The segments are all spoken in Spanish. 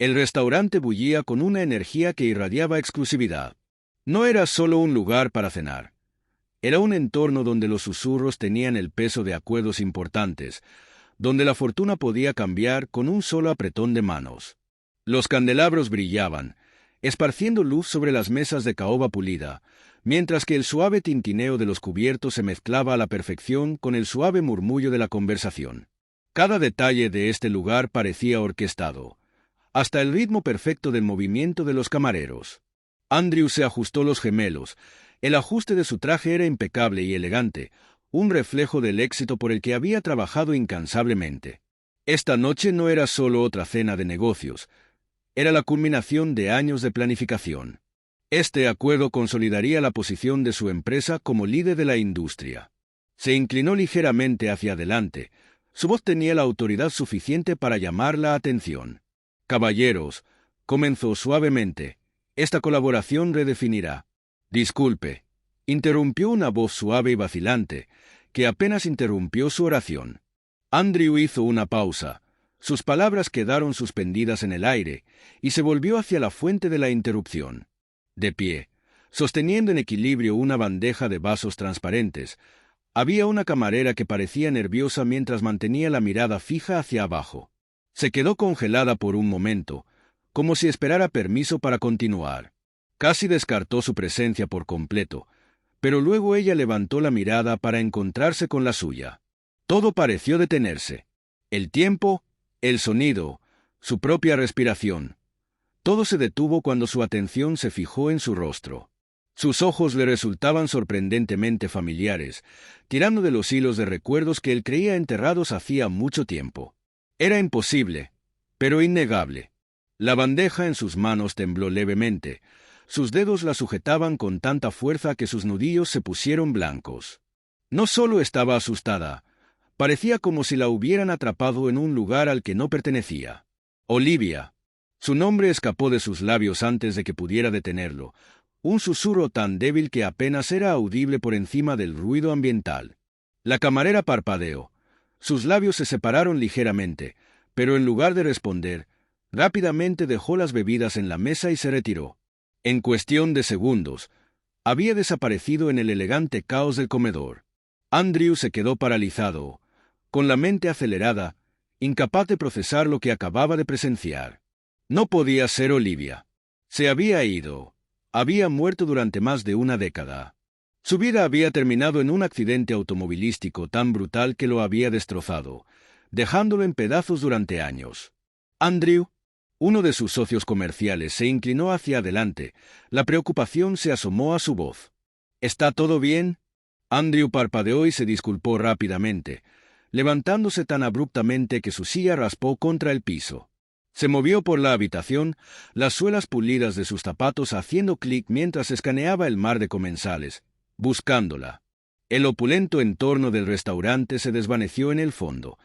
El restaurante bullía con una energía que irradiaba exclusividad. No era solo un lugar para cenar. Era un entorno donde los susurros tenían el peso de acuerdos importantes, donde la fortuna podía cambiar con un solo apretón de manos. Los candelabros brillaban, esparciendo luz sobre las mesas de caoba pulida, mientras que el suave tintineo de los cubiertos se mezclaba a la perfección con el suave murmullo de la conversación. Cada detalle de este lugar parecía orquestado, hasta el ritmo perfecto del movimiento de los camareros. Andrew se ajustó los gemelos. El ajuste de su traje era impecable y elegante, un reflejo del éxito por el que había trabajado incansablemente. Esta noche no era solo otra cena de negocios, era la culminación de años de planificación. Este acuerdo consolidaría la posición de su empresa como líder de la industria. Se inclinó ligeramente hacia adelante. Su voz tenía la autoridad suficiente para llamar la atención. «Caballeros», comenzó suavemente, «esta colaboración redefinirá». «Disculpe», interrumpió una voz suave y vacilante, que apenas interrumpió su oración. Andrew hizo una pausa. Sus palabras quedaron suspendidas en el aire, y se volvió hacia la fuente de la interrupción. De pie, sosteniendo en equilibrio una bandeja de vasos transparentes, había una camarera que parecía nerviosa mientras mantenía la mirada fija hacia abajo. Se quedó congelada por un momento, como si esperara permiso para continuar. Casi descartó su presencia por completo, pero luego ella levantó la mirada para encontrarse con la suya. Todo pareció detenerse. El tiempo, el sonido, su propia respiración. Todo se detuvo cuando su atención se fijó en su rostro. Sus ojos le resultaban sorprendentemente familiares, tirando de los hilos de recuerdos que él creía enterrados hacía mucho tiempo. Era imposible, pero innegable. La bandeja en sus manos tembló levemente. Sus dedos la sujetaban con tanta fuerza que sus nudillos se pusieron blancos. No solo estaba asustada, parecía como si la hubieran atrapado en un lugar al que no pertenecía. Olivia. Su nombre escapó de sus labios antes de que pudiera detenerlo, un susurro tan débil que apenas era audible por encima del ruido ambiental. La camarera parpadeó. Sus labios se separaron ligeramente, pero en lugar de responder, rápidamente dejó las bebidas en la mesa y se retiró. En cuestión de segundos, había desaparecido en el elegante caos del comedor. Andrew se quedó paralizado, con la mente acelerada, incapaz de procesar lo que acababa de presenciar. No podía ser Olivia. Se había ido. Había muerto durante más de una década. Su vida había terminado en un accidente automovilístico tan brutal que lo había destrozado, dejándolo en pedazos durante años. Andrew, uno de sus socios comerciales, se inclinó hacia adelante. La preocupación se asomó a su voz. «¿Está todo bien?» Andrew parpadeó y se disculpó rápidamente, levantándose tan abruptamente que su silla raspó contra el piso. Se movió por la habitación, las suelas pulidas de sus zapatos haciendo clic mientras escaneaba el mar de comensales, buscándola. El opulento entorno del restaurante se desvaneció en el fondo.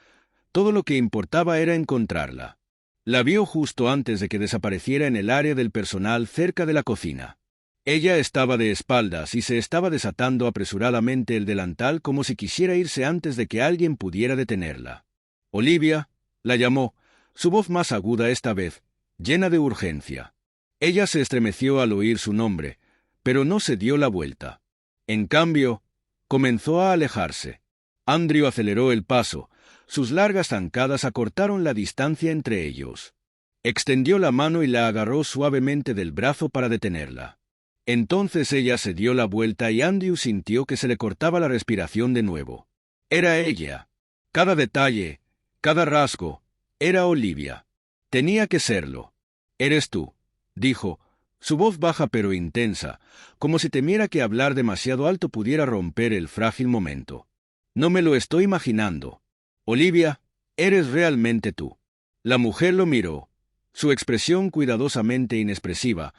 Todo lo que importaba era encontrarla. La vio justo antes de que desapareciera en el área del personal cerca de la cocina. Ella estaba de espaldas y se estaba desatando apresuradamente el delantal como si quisiera irse antes de que alguien pudiera detenerla. «Olivia», la llamó, su voz más aguda esta vez, llena de urgencia. Ella se estremeció al oír su nombre, pero no se dio la vuelta. En cambio, comenzó a alejarse. Andrew aceleró el paso. Sus largas zancadas acortaron la distancia entre ellos. Extendió la mano y la agarró suavemente del brazo para detenerla. Entonces ella se dio la vuelta y Andrew sintió que se le cortaba la respiración de nuevo. Era ella. Cada detalle, cada rasgo, era Olivia. Tenía que serlo. «Eres tú», dijo, su voz baja pero intensa, como si temiera que hablar demasiado alto pudiera romper el frágil momento. «No me lo estoy imaginando. Olivia, eres realmente tú». La mujer lo miró, su expresión cuidadosamente inexpresiva,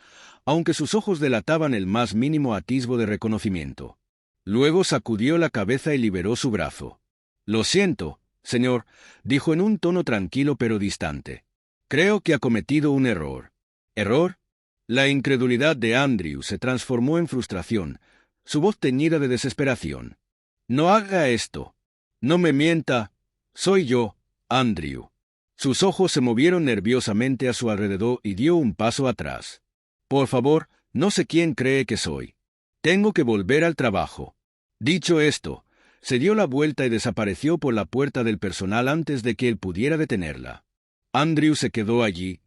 aunque sus ojos delataban el más mínimo atisbo de reconocimiento. Luego sacudió la cabeza y liberó su brazo. «Lo siento, señor», dijo en un tono tranquilo pero distante. «Creo que ha cometido un error». «¿Error?» La incredulidad de Andrew se transformó en frustración, su voz teñida de desesperación. «No haga esto. No me mienta. Soy yo, Andrew». Sus ojos se movieron nerviosamente a su alrededor y dio un paso atrás. Por favor, no sé quién cree que soy. Tengo que volver al trabajo. Dicho esto, se dio la vuelta y desapareció por la puerta del personal antes de que él pudiera detenerla. Andrew se quedó allí,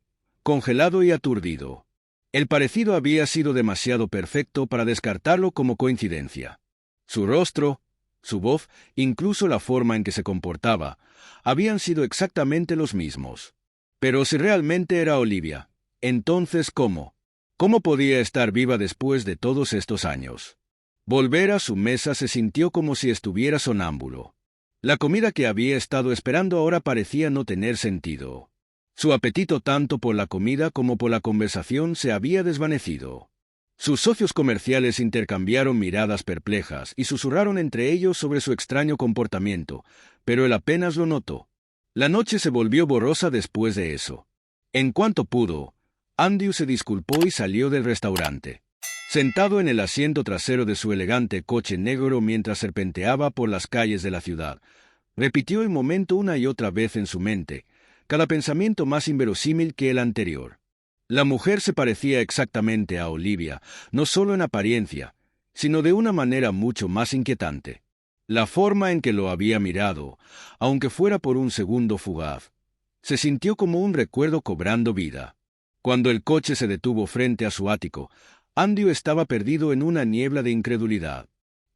congelado y aturdido. El parecido había sido demasiado perfecto para descartarlo como coincidencia. Su rostro, su voz, incluso la forma en que se comportaba, habían sido exactamente los mismos. Pero si realmente era Olivia, entonces ¿cómo? ¿Cómo podía estar viva después de todos estos años? Volver a su mesa se sintió como si estuviera sonámbulo. La comida que había estado esperando ahora parecía no tener sentido. Su apetito tanto por la comida como por la conversación se había desvanecido. Sus socios comerciales intercambiaron miradas perplejas y susurraron entre ellos sobre su extraño comportamiento, pero él apenas lo notó. La noche se volvió borrosa después de eso. En cuanto pudo, Andrew se disculpó y salió del restaurante. Sentado en el asiento trasero de su elegante coche negro mientras serpenteaba por las calles de la ciudad, repitió el momento una y otra vez en su mente, cada pensamiento más inverosímil que el anterior. La mujer se parecía exactamente a Olivia, no solo en apariencia, sino de una manera mucho más inquietante. La forma en que lo había mirado, aunque fuera por un segundo fugaz, se sintió como un recuerdo cobrando vida. Cuando el coche se detuvo frente a su ático, Andrew estaba perdido en una niebla de incredulidad.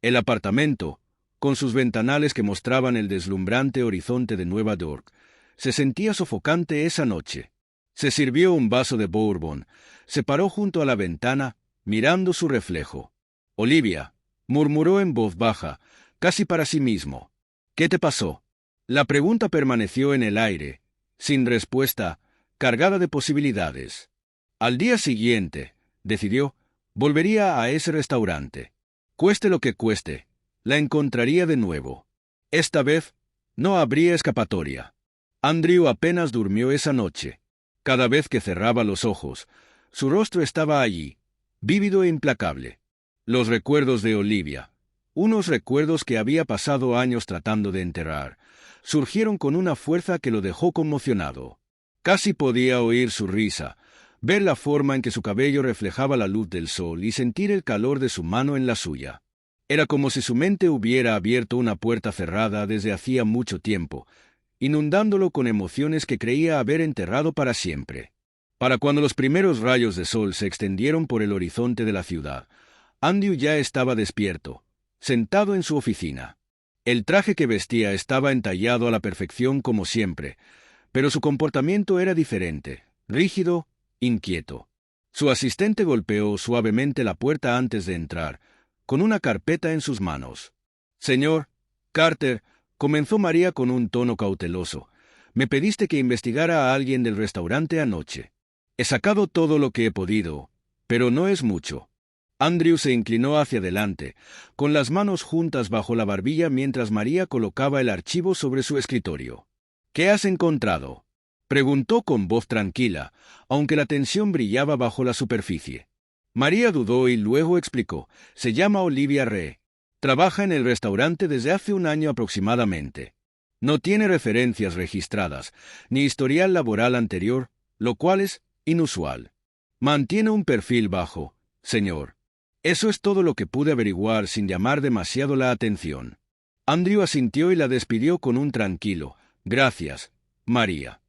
El apartamento, con sus ventanales que mostraban el deslumbrante horizonte de Nueva York, se sentía sofocante esa noche. Se sirvió un vaso de bourbon, se paró junto a la ventana, mirando su reflejo. «Olivia», murmuró en voz baja, casi para sí mismo. «¿Qué te pasó?» La pregunta permaneció en el aire, sin respuesta, cargada de posibilidades. Al día siguiente, decidió, volvería a ese restaurante. Cueste lo que cueste, la encontraría de nuevo. Esta vez, no habría escapatoria. Andrew apenas durmió esa noche. Cada vez que cerraba los ojos, su rostro estaba allí, vívido e implacable. Los recuerdos de Olivia, unos recuerdos que había pasado años tratando de enterrar, surgieron con una fuerza que lo dejó conmocionado. Casi podía oír su risa, ver la forma en que su cabello reflejaba la luz del sol y sentir el calor de su mano en la suya. Era como si su mente hubiera abierto una puerta cerrada desde hacía mucho tiempo, inundándolo con emociones que creía haber enterrado para siempre. Para cuando los primeros rayos de sol se extendieron por el horizonte de la ciudad, Andrew ya estaba despierto, sentado en su oficina. El traje que vestía estaba entallado a la perfección como siempre, pero su comportamiento era diferente, rígido, inquieto. Su asistente golpeó suavemente la puerta antes de entrar, con una carpeta en sus manos. «Señor Carter», comenzó María con un tono cauteloso, «me pediste que investigara a alguien del restaurante anoche. He sacado todo lo que he podido, pero no es mucho». Andrew se inclinó hacia adelante, con las manos juntas bajo la barbilla mientras María colocaba el archivo sobre su escritorio. «¿Qué has encontrado?», preguntó con voz tranquila, aunque la tensión brillaba bajo la superficie. María dudó y luego explicó. «Se llama Olivia Ree. Trabaja en el restaurante desde hace un año aproximadamente. No tiene referencias registradas, ni historial laboral anterior, lo cual es inusual. Mantiene un perfil bajo, señor. Eso es todo lo que pude averiguar sin llamar demasiado la atención». Andrew asintió y la despidió con un tranquilo «Gracias, María».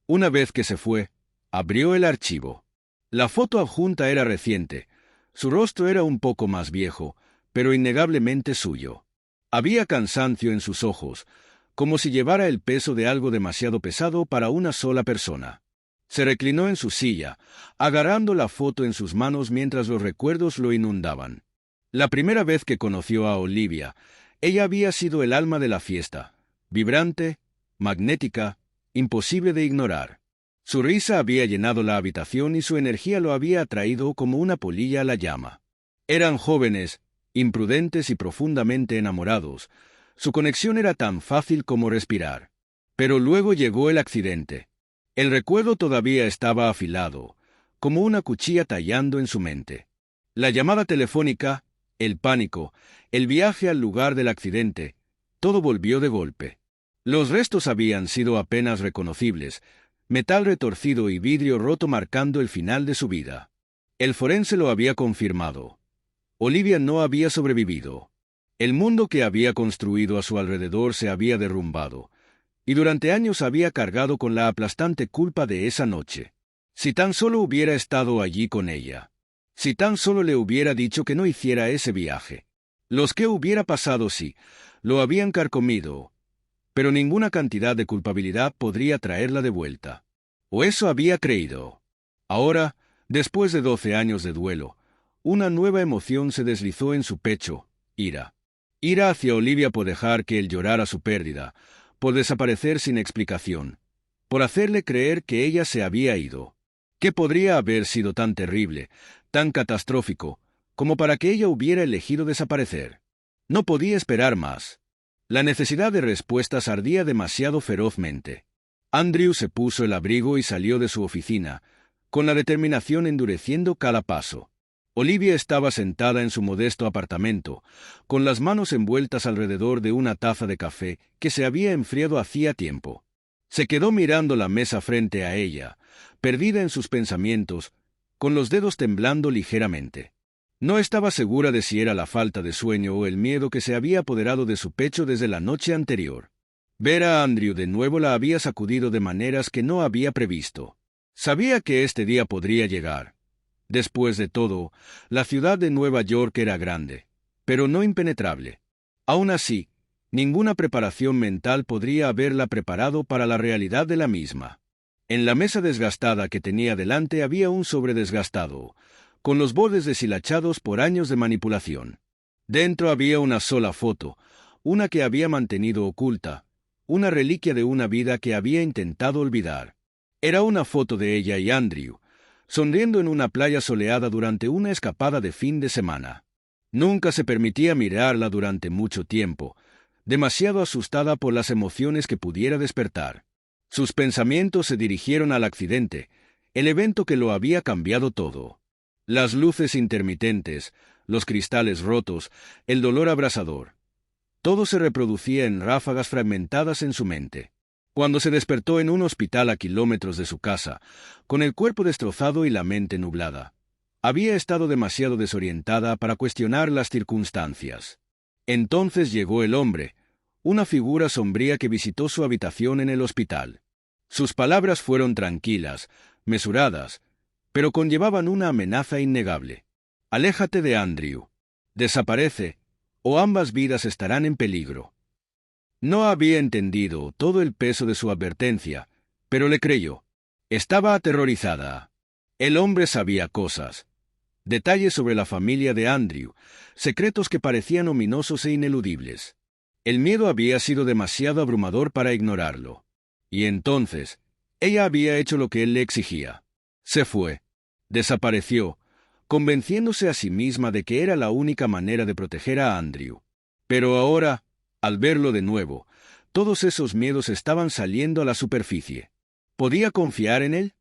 Una vez que se fue, abrió el archivo. La foto adjunta era reciente. Su rostro era un poco más viejo, pero innegablemente suyo. Había cansancio en sus ojos, como si llevara el peso de algo demasiado pesado para una sola persona. Se reclinó en su silla, agarrando la foto en sus manos mientras los recuerdos lo inundaban. La primera vez que conoció a Olivia, ella había sido el alma de la fiesta, vibrante, magnética, imposible de ignorar. Su risa había llenado la habitación y su energía lo había atraído como una polilla a la llama. Eran jóvenes, imprudentes y profundamente enamorados. Su conexión era tan fácil como respirar. Pero luego llegó el accidente. El recuerdo todavía estaba afilado, como una cuchilla tallando en su mente. La llamada telefónica, el pánico, el viaje al lugar del accidente, todo volvió de golpe. Los restos habían sido apenas reconocibles, metal retorcido y vidrio roto marcando el final de su vida. El forense lo había confirmado. Olivia no había sobrevivido. El mundo que había construido a su alrededor se había derrumbado, y durante años había cargado con la aplastante culpa de esa noche. Si tan solo hubiera estado allí con ella. Si tan solo le hubiera dicho que no hiciera ese viaje. ¿Qué hubiera pasado si lo habían carcomido? Pero ninguna cantidad de culpabilidad podría traerla de vuelta. O eso había creído. Ahora, después de 12 años de duelo, una nueva emoción se deslizó en su pecho: ira. Ira hacia Olivia por dejar que él llorara su pérdida, por desaparecer sin explicación, por hacerle creer que ella se había ido. ¿Qué podría haber sido tan terrible, tan catastrófico, como para que ella hubiera elegido desaparecer? No podía esperar más. La necesidad de respuestas ardía demasiado ferozmente. Andrew se puso el abrigo y salió de su oficina, con la determinación endureciendo cada paso. Olivia estaba sentada en su modesto apartamento, con las manos envueltas alrededor de una taza de café que se había enfriado hacía tiempo. Se quedó mirando la mesa frente a ella, perdida en sus pensamientos, con los dedos temblando ligeramente. No estaba segura de si era la falta de sueño o el miedo que se había apoderado de su pecho desde la noche anterior. Ver a Andrew de nuevo la había sacudido de maneras que no había previsto. Sabía que este día podría llegar. Después de todo, la ciudad de Nueva York era grande, pero no impenetrable. Aún así, ninguna preparación mental podría haberla preparado para la realidad de la misma. En la mesa desgastada que tenía delante había un sobre desgastado, con los bordes deshilachados por años de manipulación. Dentro había una sola foto, una que había mantenido oculta, una reliquia de una vida que había intentado olvidar. Era una foto de ella y Andrew, sonriendo en una playa soleada durante una escapada de fin de semana. Nunca se permitía mirarla durante mucho tiempo, demasiado asustada por las emociones que pudiera despertar. Sus pensamientos se dirigieron al accidente, el evento que lo había cambiado todo. Las luces intermitentes, los cristales rotos, el dolor abrasador. Todo se reproducía en ráfagas fragmentadas en su mente. Cuando se despertó en un hospital a kilómetros de su casa, con el cuerpo destrozado y la mente nublada, había estado demasiado desorientada para cuestionar las circunstancias. Entonces llegó el hombre, una figura sombría que visitó su habitación en el hospital. Sus palabras fueron tranquilas, mesuradas, pero conllevaban una amenaza innegable. Aléjate de Andrew. Desaparece, o ambas vidas estarán en peligro. No había entendido todo el peso de su advertencia, pero le creyó. Estaba aterrorizada. El hombre sabía cosas. Detalles sobre la familia de Andrew, secretos que parecían ominosos e ineludibles. El miedo había sido demasiado abrumador para ignorarlo. Y entonces, ella había hecho lo que él le exigía. Se fue. Desapareció, convenciéndose a sí misma de que era la única manera de proteger a Andrew. Pero ahora, al verlo de nuevo, todos esos miedos estaban saliendo a la superficie. ¿Podía confiar en él?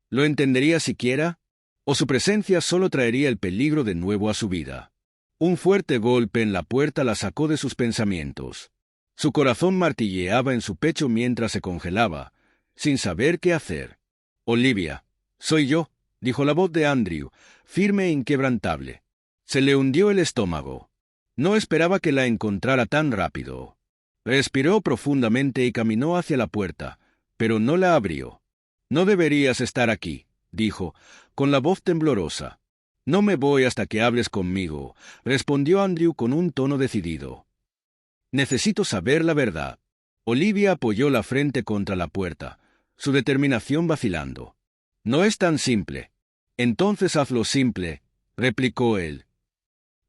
¿Lo entendería siquiera? ¿O su presencia solo traería el peligro de nuevo a su vida? Un fuerte golpe en la puerta la sacó de sus pensamientos. Su corazón martilleaba en su pecho mientras se congelaba, sin saber qué hacer. «Olivia, soy yo», dijo la voz de Andrew, firme e inquebrantable. Se le hundió el estómago. No esperaba que la encontrara tan rápido. Respiró profundamente y caminó hacia la puerta, pero no la abrió. «No deberías estar aquí», dijo, con la voz temblorosa. «No me voy hasta que hables conmigo», respondió Andrew con un tono decidido. «Necesito saber la verdad». Olivia apoyó la frente contra la puerta, su determinación vacilando. «No es tan simple». «Entonces hazlo simple», replicó él.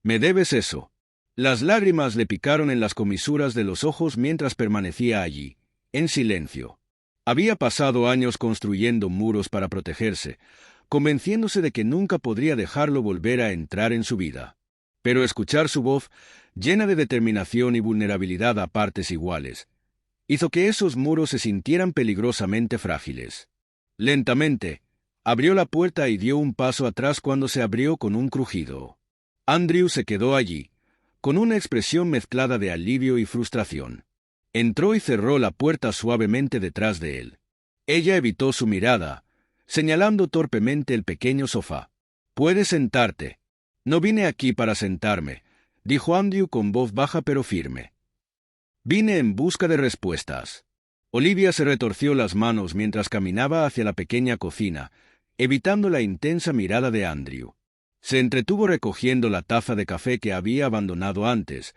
«Me debes eso». Las lágrimas le picaron en las comisuras de los ojos mientras permanecía allí, en silencio. Había pasado años construyendo muros para protegerse, convenciéndose de que nunca podría dejarlo volver a entrar en su vida. Pero escuchar su voz, llena de determinación y vulnerabilidad a partes iguales, hizo que esos muros se sintieran peligrosamente frágiles. Lentamente, abrió la puerta y dio un paso atrás cuando se abrió con un crujido. Andrew se quedó allí, con una expresión mezclada de alivio y frustración. Entró y cerró la puerta suavemente detrás de él. Ella evitó su mirada, señalando torpemente el pequeño sofá. «Puedes sentarte». «No vine aquí para sentarme», dijo Andrew con voz baja pero firme. «Vine en busca de respuestas». Olivia se retorció las manos mientras caminaba hacia la pequeña cocina, evitando la intensa mirada de Andrew. Se entretuvo recogiendo la taza de café que había abandonado antes,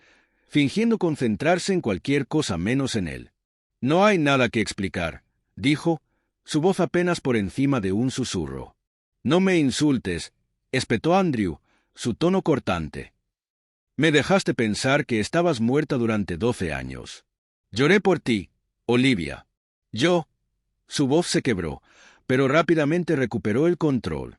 fingiendo concentrarse en cualquier cosa menos en él. «No hay nada que explicar», dijo, su voz apenas por encima de un susurro. «No me insultes», espetó Andrew, su tono cortante. «Me dejaste pensar que estabas muerta durante 12 años. Lloré por ti, Olivia. Yo». Su voz se quebró, pero rápidamente recuperó el control.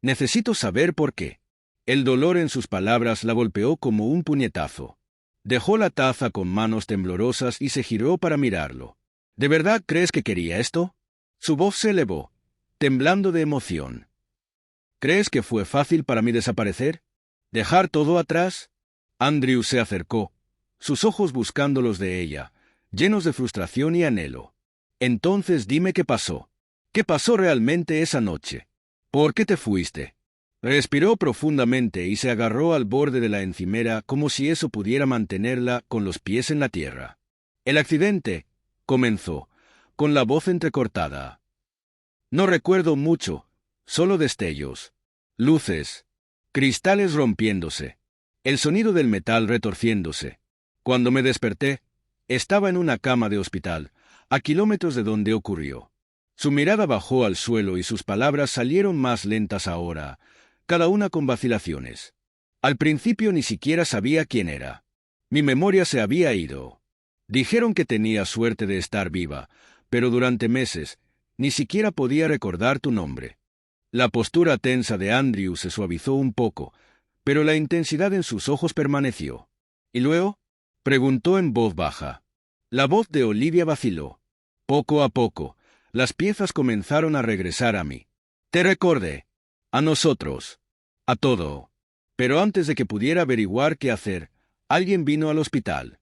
«Necesito saber por qué». El dolor en sus palabras la golpeó como un puñetazo. Dejó la taza con manos temblorosas y se giró para mirarlo. «¿De verdad crees que quería esto?» Su voz se elevó, temblando de emoción. «¿Crees que fue fácil para mí desaparecer? ¿Dejar todo atrás?» Andrew se acercó, sus ojos buscando los de ella, llenos de frustración y anhelo. «Entonces dime qué pasó. ¿Qué pasó realmente esa noche? ¿Por qué te fuiste?» Respiró profundamente y se agarró al borde de la encimera como si eso pudiera mantenerla con los pies en la tierra. «El accidente», comenzó, con la voz entrecortada. «No recuerdo mucho, solo destellos, luces, cristales rompiéndose, el sonido del metal retorciéndose. Cuando me desperté, estaba en una cama de hospital, a kilómetros de donde ocurrió». Su mirada bajó al suelo y sus palabras salieron más lentas ahora, cada una con vacilaciones. «Al principio ni siquiera sabía quién era. Mi memoria se había ido. Dijeron que tenía suerte de estar viva, pero durante meses ni siquiera podía recordar tu nombre». La postura tensa de Andrew se suavizó un poco, pero la intensidad en sus ojos permaneció. «¿Y luego?», preguntó en voz baja. La voz de Olivia vaciló. «Poco a poco, las piezas comenzaron a regresar a mí. Te recordé. A nosotros. A todo. Pero antes de que pudiera averiguar qué hacer, alguien vino al hospital».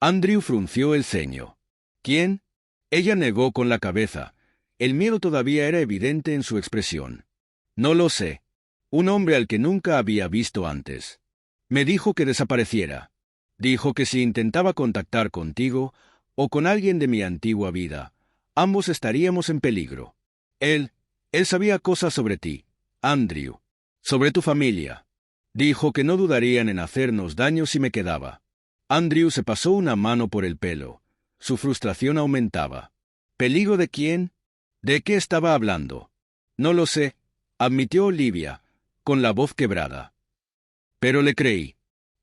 Andrew frunció el ceño. «¿Quién?». Ella negó con la cabeza. El miedo todavía era evidente en su expresión. «No lo sé. Un hombre al que nunca había visto antes. Me dijo que desapareciera. Dijo que si intentaba contactar contigo o con alguien de mi antigua vida, ambos estaríamos en peligro. Él sabía cosas sobre ti, Andrew, sobre tu familia. Dijo que no dudarían en hacernos daño si me quedaba». Andrew se pasó una mano por el pelo. Su frustración aumentaba. «¿Peligro de quién? ¿De qué estaba hablando?». «No lo sé», admitió Olivia, con la voz quebrada. «Pero le creí.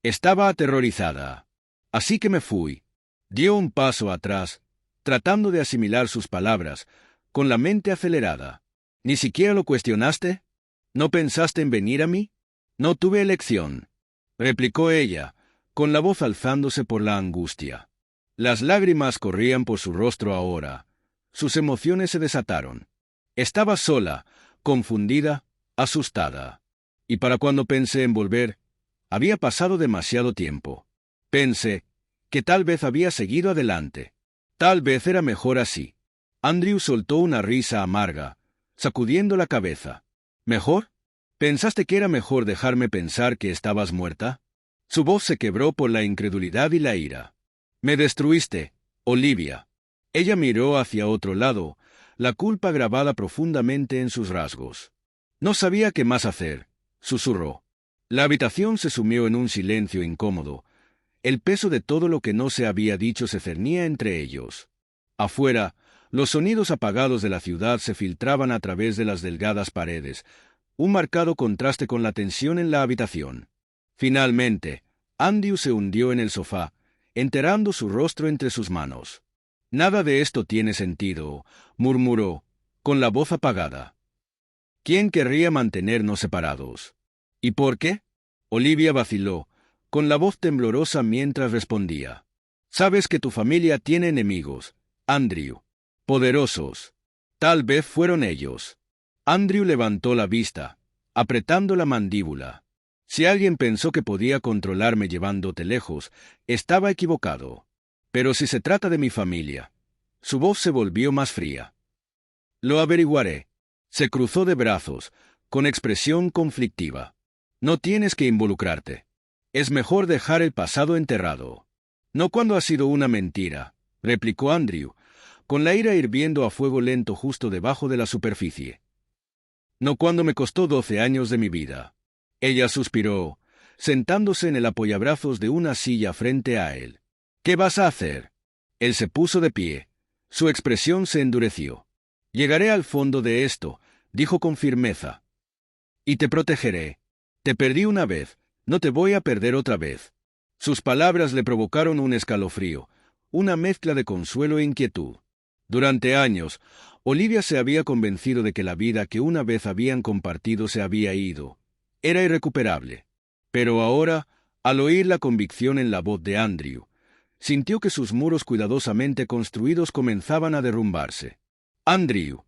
Estaba aterrorizada. Así que me fui». Dio un paso atrás, tratando de asimilar sus palabras, con la mente acelerada. «¿Ni siquiera lo cuestionaste? ¿No pensaste en venir a mí?». «No tuve elección», replicó ella, con la voz alzándose por la angustia. Las lágrimas corrían por su rostro ahora. Sus emociones se desataron. Estaba sola, confundida, asustada. Y para cuando pensé en volver, había pasado demasiado tiempo. Pensé que tal vez había seguido adelante. Tal vez era mejor así. Andrew soltó una risa amarga, sacudiendo la cabeza. «¿Mejor? ¿Pensaste que era mejor dejarme pensar que estabas muerta?». Su voz se quebró por la incredulidad y la ira. «Me destruiste, Olivia». Ella miró hacia otro lado, la culpa grabada profundamente en sus rasgos. «No sabía qué más hacer», susurró. La habitación se sumió en un silencio incómodo. El peso de todo lo que no se había dicho se cernía entre ellos. Afuera, los sonidos apagados de la ciudad se filtraban a través de las delgadas paredes, un marcado contraste con la tensión en la habitación. Finalmente, Andrew se hundió en el sofá, enterrando su rostro entre sus manos. «Nada de esto tiene sentido», murmuró, con la voz apagada. «¿Quién querría mantenernos separados?». «¿Y por qué?». Olivia vaciló, con la voz temblorosa mientras respondía. «Sabes que tu familia tiene enemigos, Andrew. Poderosos. Tal vez fueron ellos». Andrew levantó la vista, apretando la mandíbula. «Si alguien pensó que podía controlarme llevándote lejos, estaba equivocado. Pero si se trata de mi familia. Su voz se volvió más fría. Lo averiguaré. Se cruzó de brazos, con expresión conflictiva. No tienes que involucrarte. Es mejor dejar el pasado enterrado. No cuando ha sido una mentira, replicó Andrew, con la ira hirviendo a fuego lento justo debajo de la superficie. No cuando me costó 12 años de mi vida. Ella suspiró, sentándose en el apoyabrazos de una silla frente a él. ¿Qué vas a hacer? Él se puso de pie. Su expresión se endureció. Llegaré al fondo de esto, dijo con firmeza. Y te protegeré. Te perdí una vez, no te voy a perder otra vez. Sus palabras le provocaron un escalofrío, una mezcla de consuelo e inquietud. Durante años, Olivia se había convencido de que la vida que una vez habían compartido se había ido. Era irrecuperable. Pero ahora, al oír la convicción en la voz de Andrew, sintió que sus muros cuidadosamente construidos comenzaban a derrumbarse. Andrew,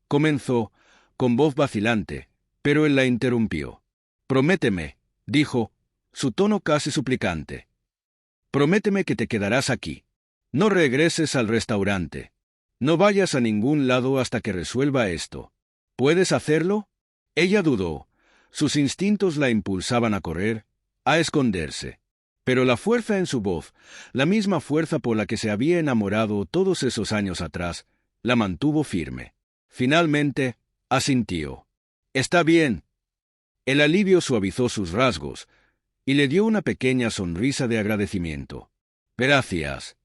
comenzó, con voz vacilante, pero él la interrumpió. Prométeme, dijo, su tono casi suplicante. Prométeme que te quedarás aquí. No regreses al restaurante. No vayas a ningún lado hasta que resuelva esto. ¿Puedes hacerlo? Ella dudó. Sus instintos la impulsaban a correr, a esconderse. Pero la fuerza en su voz, la misma fuerza por la que se había enamorado todos esos años atrás, la mantuvo firme. Finalmente, asintió. Está bien. El alivio suavizó sus rasgos, y le dio una pequeña sonrisa de agradecimiento. Gracias.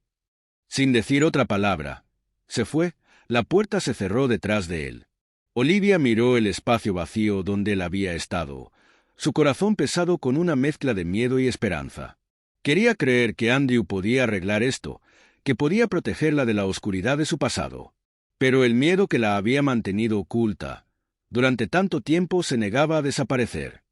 Sin decir otra palabra, se fue, la puerta se cerró detrás de él. Olivia miró el espacio vacío donde él había estado, su corazón pesado con una mezcla de miedo y esperanza. Quería creer que Andrew podía arreglar esto, que podía protegerla de la oscuridad de su pasado. Pero el miedo que la había mantenido oculta durante tanto tiempo se negaba a desaparecer.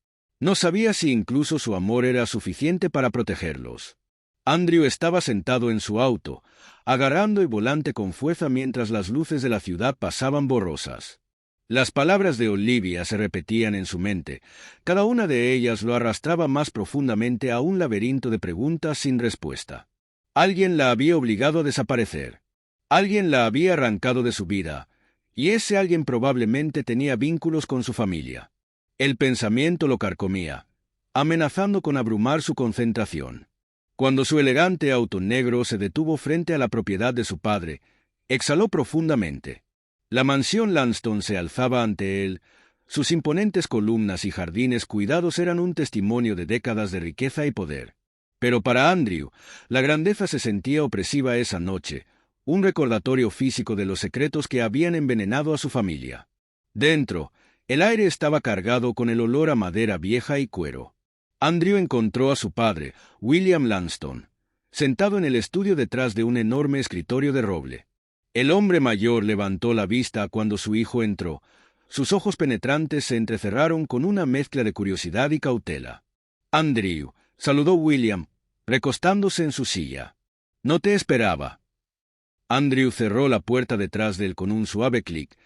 No sabía si incluso su amor era suficiente para protegerlos. Andrew estaba sentado en su auto, agarrando el volante con fuerza mientras las luces de la ciudad pasaban borrosas. Las palabras de Olivia se repetían en su mente, cada una de ellas lo arrastraba más profundamente a un laberinto de preguntas sin respuesta. Alguien la había obligado a desaparecer. Alguien la había arrancado de su vida, y ese alguien probablemente tenía vínculos con su familia. El pensamiento lo carcomía, amenazando con abrumar su concentración. Cuando su elegante auto negro se detuvo frente a la propiedad de su padre, exhaló profundamente. La mansión Lanston se alzaba ante él, sus imponentes columnas y jardines cuidados eran un testimonio de décadas de riqueza y poder. Pero para Andrew, la grandeza se sentía opresiva esa noche, un recordatorio físico de los secretos que habían envenenado a su familia. Dentro, el aire estaba cargado con el olor a madera vieja y cuero. Andrew encontró a su padre, William Lanston, sentado en el estudio detrás de un enorme escritorio de roble. El hombre mayor levantó la vista cuando su hijo entró. Sus ojos penetrantes se entrecerraron con una mezcla de curiosidad y cautela. Andrew, saludó William, recostándose en su silla. No te esperaba. Andrew cerró la puerta detrás de él con un suave clic,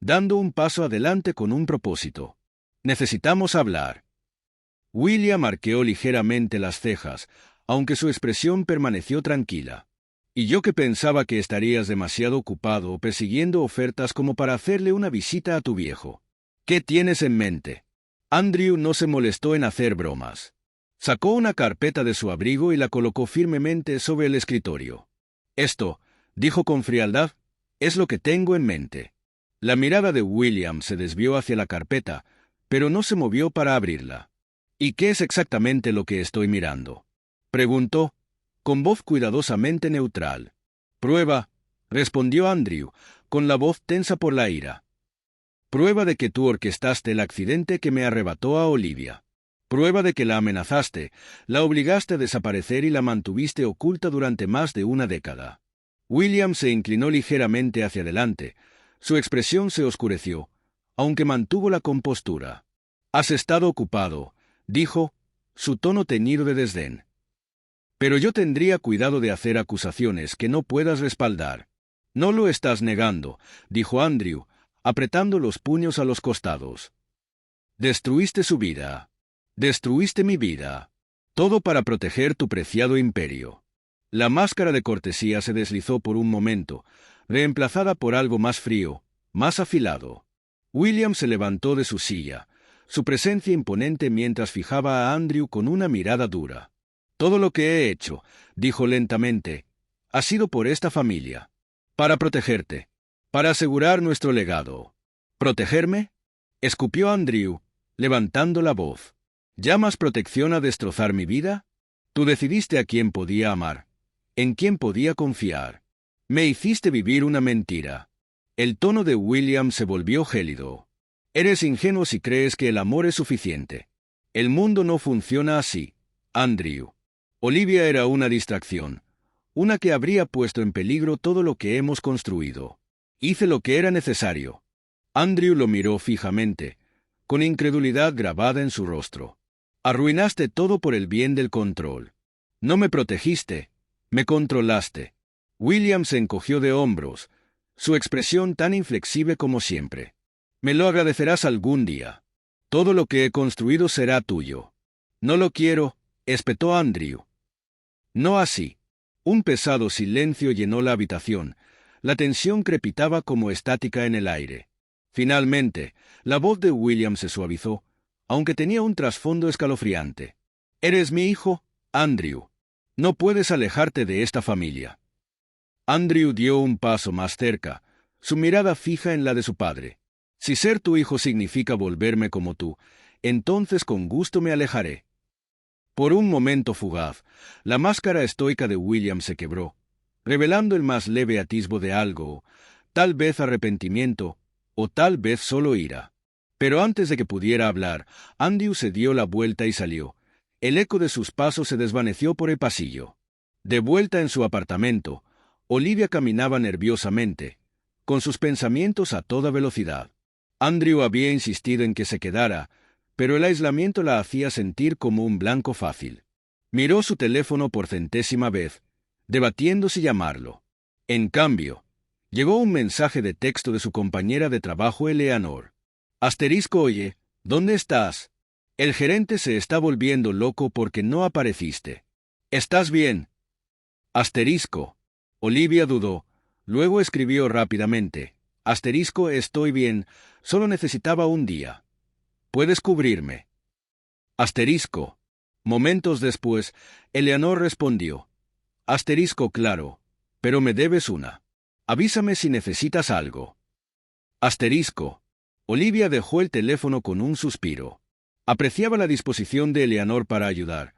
dando un paso adelante con un propósito. Necesitamos hablar. William arqueó ligeramente las cejas, aunque su expresión permaneció tranquila. Y yo que pensaba que estarías demasiado ocupado persiguiendo ofertas como para hacerle una visita a tu viejo. ¿Qué tienes en mente? Andrew no se molestó en hacer bromas. Sacó una carpeta de su abrigo y la colocó firmemente sobre el escritorio. Esto, dijo con frialdad, es lo que tengo en mente. La mirada de William se desvió hacia la carpeta, pero no se movió para abrirla. ¿Y qué es exactamente lo que estoy mirando?, preguntó, con voz cuidadosamente neutral. Prueba, respondió Andrew, con la voz tensa por la ira. Prueba de que tú orquestaste el accidente que me arrebató a Olivia. Prueba de que la amenazaste, la obligaste a desaparecer y la mantuviste oculta durante más de una década. William se inclinó ligeramente hacia adelante. Su expresión se oscureció, aunque mantuvo la compostura. Has estado ocupado, dijo, su tono teñido de desdén. Pero yo tendría cuidado de hacer acusaciones que no puedas respaldar. No lo estás negando, dijo Andrew, apretando los puños a los costados. Destruiste su vida. Destruiste mi vida. Todo para proteger tu preciado imperio. La máscara de cortesía se deslizó por un momento, reemplazada por algo más frío, más afilado. William se levantó de su silla, su presencia imponente mientras fijaba a Andrew con una mirada dura. «Todo lo que he hecho», dijo lentamente, «ha sido por esta familia. Para protegerte. Para asegurar nuestro legado». «¿Protegerme?», escupió Andrew, levantando la voz. ¿Llamas protección a destrozar mi vida? Tú decidiste a quién podía amar, en quién podía confiar. Me hiciste vivir una mentira. El tono de William se volvió gélido. Eres ingenuo si crees que el amor es suficiente. El mundo no funciona así, Andrew. Olivia era una distracción, una que habría puesto en peligro todo lo que hemos construido. Hice lo que era necesario. Andrew lo miró fijamente, con incredulidad grabada en su rostro. Arruinaste todo por el bien del control. No me protegiste, me controlaste. William se encogió de hombros, su expresión tan inflexible como siempre. Me lo agradecerás algún día. Todo lo que he construido será tuyo. No lo quiero, espetó Andrew. No así. Un pesado silencio llenó la habitación. La tensión crepitaba como estática en el aire. Finalmente, la voz de William se suavizó, aunque tenía un trasfondo escalofriante. «Eres mi hijo, Andrew. No puedes alejarte de esta familia». Andrew dio un paso más cerca, su mirada fija en la de su padre. «Si ser tu hijo significa volverme como tú, entonces con gusto me alejaré». Por un momento fugaz, la máscara estoica de William se quebró, revelando el más leve atisbo de algo, tal vez arrepentimiento, o tal vez solo ira. Pero antes de que pudiera hablar, Andrew se dio la vuelta y salió. El eco de sus pasos se desvaneció por el pasillo. De vuelta en su apartamento, Olivia caminaba nerviosamente, con sus pensamientos a toda velocidad. Andrew había insistido en que se quedara, pero el aislamiento la hacía sentir como un blanco fácil. Miró su teléfono por centésima vez, debatiendo si llamarlo. En cambio, llegó un mensaje de texto de su compañera de trabajo Eleanor. Oye, ¿dónde estás? El gerente se está volviendo loco porque no apareciste. ¿Estás bien? Olivia dudó, luego escribió rápidamente. Estoy bien, solo necesitaba un día. ¿Puedes cubrirme? Momentos después, Eleanor respondió. Claro, pero me debes una. Avísame si necesitas algo. Olivia dejó el teléfono con un suspiro. Apreciaba la disposición de Eleanor para ayudar,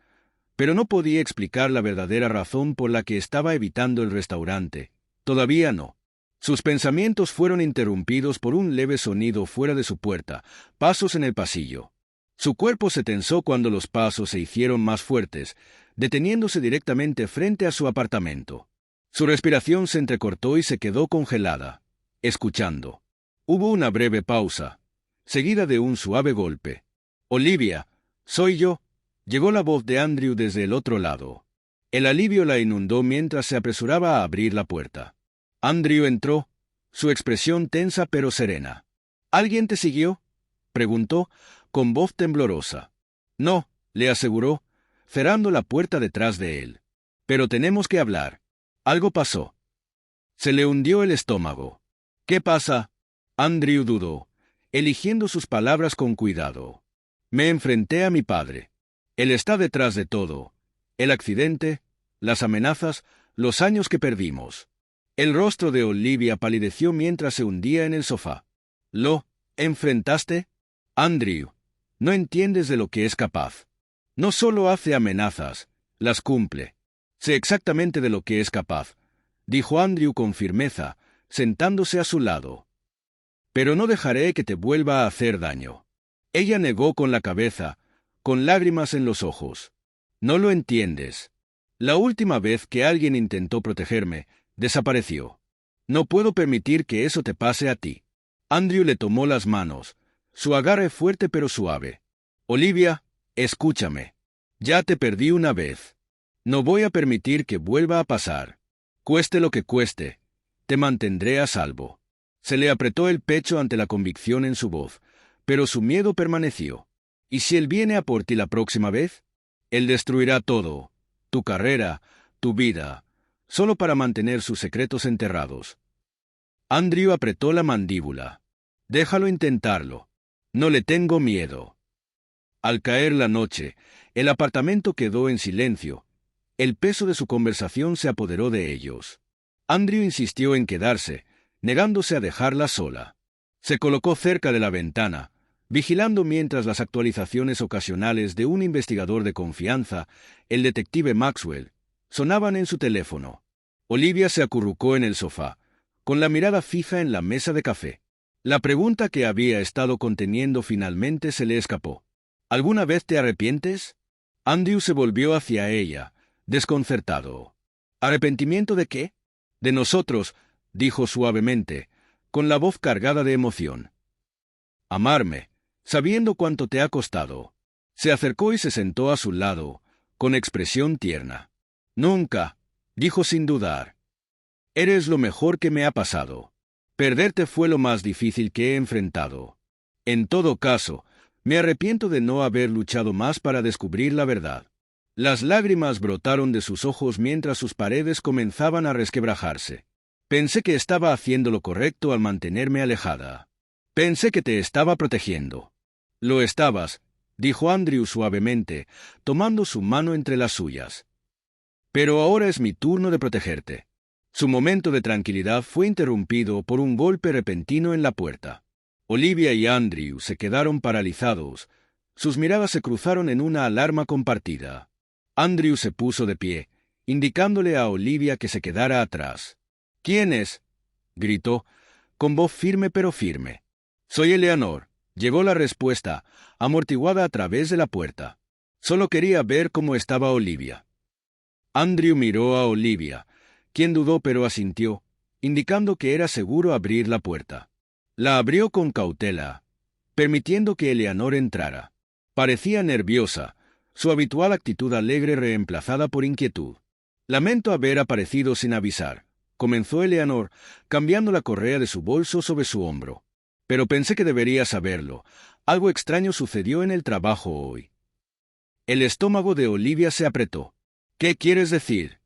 pero no podía explicar la verdadera razón por la que estaba evitando el restaurante. Todavía no. Sus pensamientos fueron interrumpidos por un leve sonido fuera de su puerta, pasos en el pasillo. Su cuerpo se tensó cuando los pasos se hicieron más fuertes, deteniéndose directamente frente a su apartamento. Su respiración se entrecortó y se quedó congelada, escuchando. Hubo una breve pausa, seguida de un suave golpe. «Olivia, soy yo», llegó la voz de Andrew desde el otro lado. El alivio la inundó mientras se apresuraba a abrir la puerta. Andrew entró, su expresión tensa pero serena. «¿Alguien te siguió?», preguntó, con voz temblorosa. «No», le aseguró, cerrando la puerta detrás de él. «Pero tenemos que hablar. Algo pasó». Se le hundió el estómago. «¿Qué pasa?». Andrew dudó, eligiendo sus palabras con cuidado. «Me enfrenté a mi padre. Él está detrás de todo. El accidente, las amenazas, los años que perdimos». El rostro de Olivia palideció mientras se hundía en el sofá. «¿Lo enfrentaste? Andrew, no entiendes de lo que es capaz. No solo hace amenazas, las cumple. Sé exactamente de lo que es capaz», dijo Andrew con firmeza, sentándose a su lado. «Pero no dejaré que te vuelva a hacer daño». Ella negó con la cabeza, con lágrimas en los ojos. «No lo entiendes. La última vez que alguien intentó protegerme, desapareció. No puedo permitir que eso te pase a ti». Andrew le tomó las manos, su agarre fuerte pero suave. «Olivia, escúchame. Ya te perdí una vez. No voy a permitir que vuelva a pasar. Cueste lo que cueste, te mantendré a salvo». Se le apretó el pecho ante la convicción en su voz, pero su miedo permaneció. «¿Y si él viene a por ti la próxima vez? Él destruirá todo, tu carrera, tu vida, solo para mantener sus secretos enterrados. Andrew apretó la mandíbula. Déjalo intentarlo. No le tengo miedo. Al caer la noche, el apartamento quedó en silencio. El peso de su conversación se apoderó de ellos. Andrew insistió en quedarse, negándose a dejarla sola. Se colocó cerca de la ventana, vigilando mientras las actualizaciones ocasionales de un investigador de confianza, el detective Maxwell, sonaban en su teléfono. Olivia se acurrucó en el sofá, con la mirada fija en la mesa de café. La pregunta que había estado conteniendo finalmente se le escapó. ¿Alguna vez te arrepientes? Andrew se volvió hacia ella, desconcertado. ¿Arrepentimiento de qué? De nosotros, dijo suavemente, con la voz cargada de emoción. Amarme, sabiendo cuánto te ha costado. Se acercó y se sentó a su lado, con expresión tierna. Nunca, dijo sin dudar. Eres lo mejor que me ha pasado. Perderte fue lo más difícil que he enfrentado. En todo caso, me arrepiento de no haber luchado más para descubrir la verdad. Las lágrimas brotaron de sus ojos mientras sus paredes comenzaban a resquebrajarse. Pensé que estaba haciendo lo correcto al mantenerme alejada. Pensé que te estaba protegiendo. Lo estabas, dijo Andrew suavemente, tomando su mano entre las suyas. Pero ahora es mi turno de protegerte. Su momento de tranquilidad fue interrumpido por un golpe repentino en la puerta. Olivia y Andrew se quedaron paralizados. Sus miradas se cruzaron en una alarma compartida. Andrew se puso de pie, indicándole a Olivia que se quedara atrás. ¿Quién es?, gritó, con voz firme pero firme. Soy Eleanor, llegó la respuesta, amortiguada a través de la puerta. Solo quería ver cómo estaba Olivia. Andrew miró a Olivia, quien dudó pero asintió, indicando que era seguro abrir la puerta. La abrió con cautela, permitiendo que Eleanor entrara. Parecía nerviosa, su habitual actitud alegre reemplazada por inquietud. Lamento haber aparecido sin avisar, comenzó Eleanor, cambiando la correa de su bolso sobre su hombro. Pero pensé que debería saberlo. Algo extraño sucedió en el trabajo hoy. El estómago de Olivia se apretó. ¿Qué quieres decir?,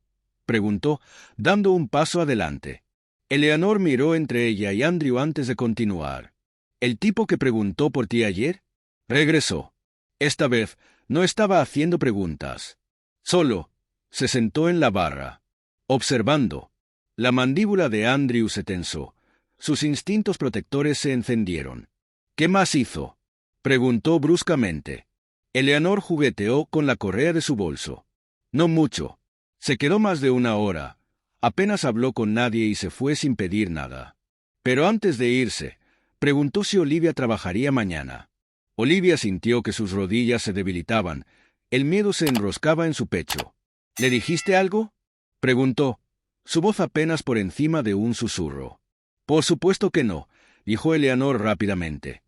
preguntó, dando un paso adelante. Eleanor miró entre ella y Andrew antes de continuar. ¿El tipo que preguntó por ti ayer? Regresó. Esta vez no estaba haciendo preguntas. Solo se sentó en la barra, observando. La mandíbula de Andrew se tensó. Sus instintos protectores se encendieron. ¿Qué más hizo?, preguntó bruscamente. Eleanor jugueteó con la correa de su bolso. No mucho. Se quedó más de una hora. Apenas habló con nadie y se fue sin pedir nada. Pero antes de irse, preguntó si Olivia trabajaría mañana. Olivia sintió que sus rodillas se debilitaban. El miedo se enroscaba en su pecho. ¿Le dijiste algo?, preguntó, su voz apenas por encima de un susurro. Por supuesto que no, dijo Eleanor rápidamente.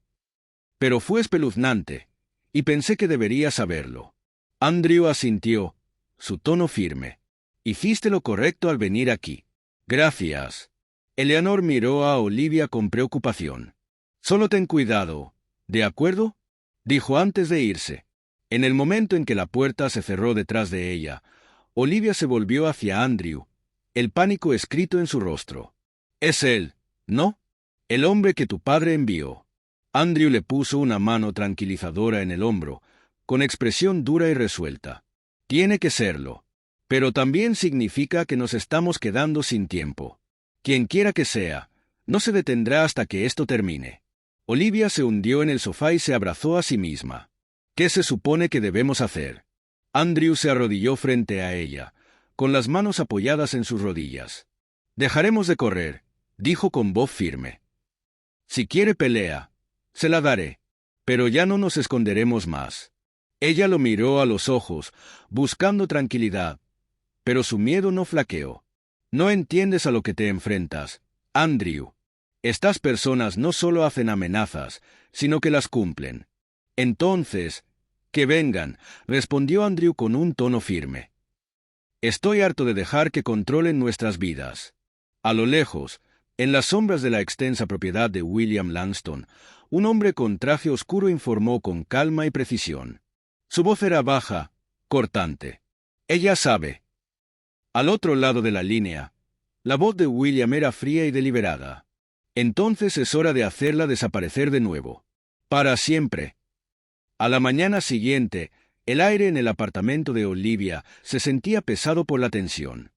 Pero fue espeluznante, y pensé que debería saberlo. Andrew asintió, su tono firme. Hiciste lo correcto al venir aquí. Gracias. Eleanor miró a Olivia con preocupación. Solo ten cuidado, ¿de acuerdo?, dijo antes de irse. En el momento en que la puerta se cerró detrás de ella, Olivia se volvió hacia Andrew, el pánico escrito en su rostro. Es él, ¿no? El hombre que tu padre envió. Andrew le puso una mano tranquilizadora en el hombro, con expresión dura y resuelta. Tiene que serlo. Pero también significa que nos estamos quedando sin tiempo. Quien quiera que sea, no se detendrá hasta que esto termine. Olivia se hundió en el sofá y se abrazó a sí misma. ¿Qué se supone que debemos hacer? Andrew se arrodilló frente a ella, con las manos apoyadas en sus rodillas. Dejaremos de correr, dijo con voz firme. Si quiere pelea, se la daré, pero ya no nos esconderemos más. Ella lo miró a los ojos, buscando tranquilidad, pero su miedo no flaqueó. No entiendes a lo que te enfrentas, Andrew. Estas personas no solo hacen amenazas, sino que las cumplen. Entonces, que vengan, respondió Andrew con un tono firme. Estoy harto de dejar que controlen nuestras vidas. A lo lejos, en las sombras de la extensa propiedad de William Langston, un hombre con traje oscuro informó con calma y precisión. Su voz era baja, cortante. Ella sabe. Al otro lado de la línea, la voz de William era fría y deliberada. Entonces es hora de hacerla desaparecer de nuevo. Para siempre. A la mañana siguiente, el aire en el apartamento de Olivia se sentía pesado por la tensión.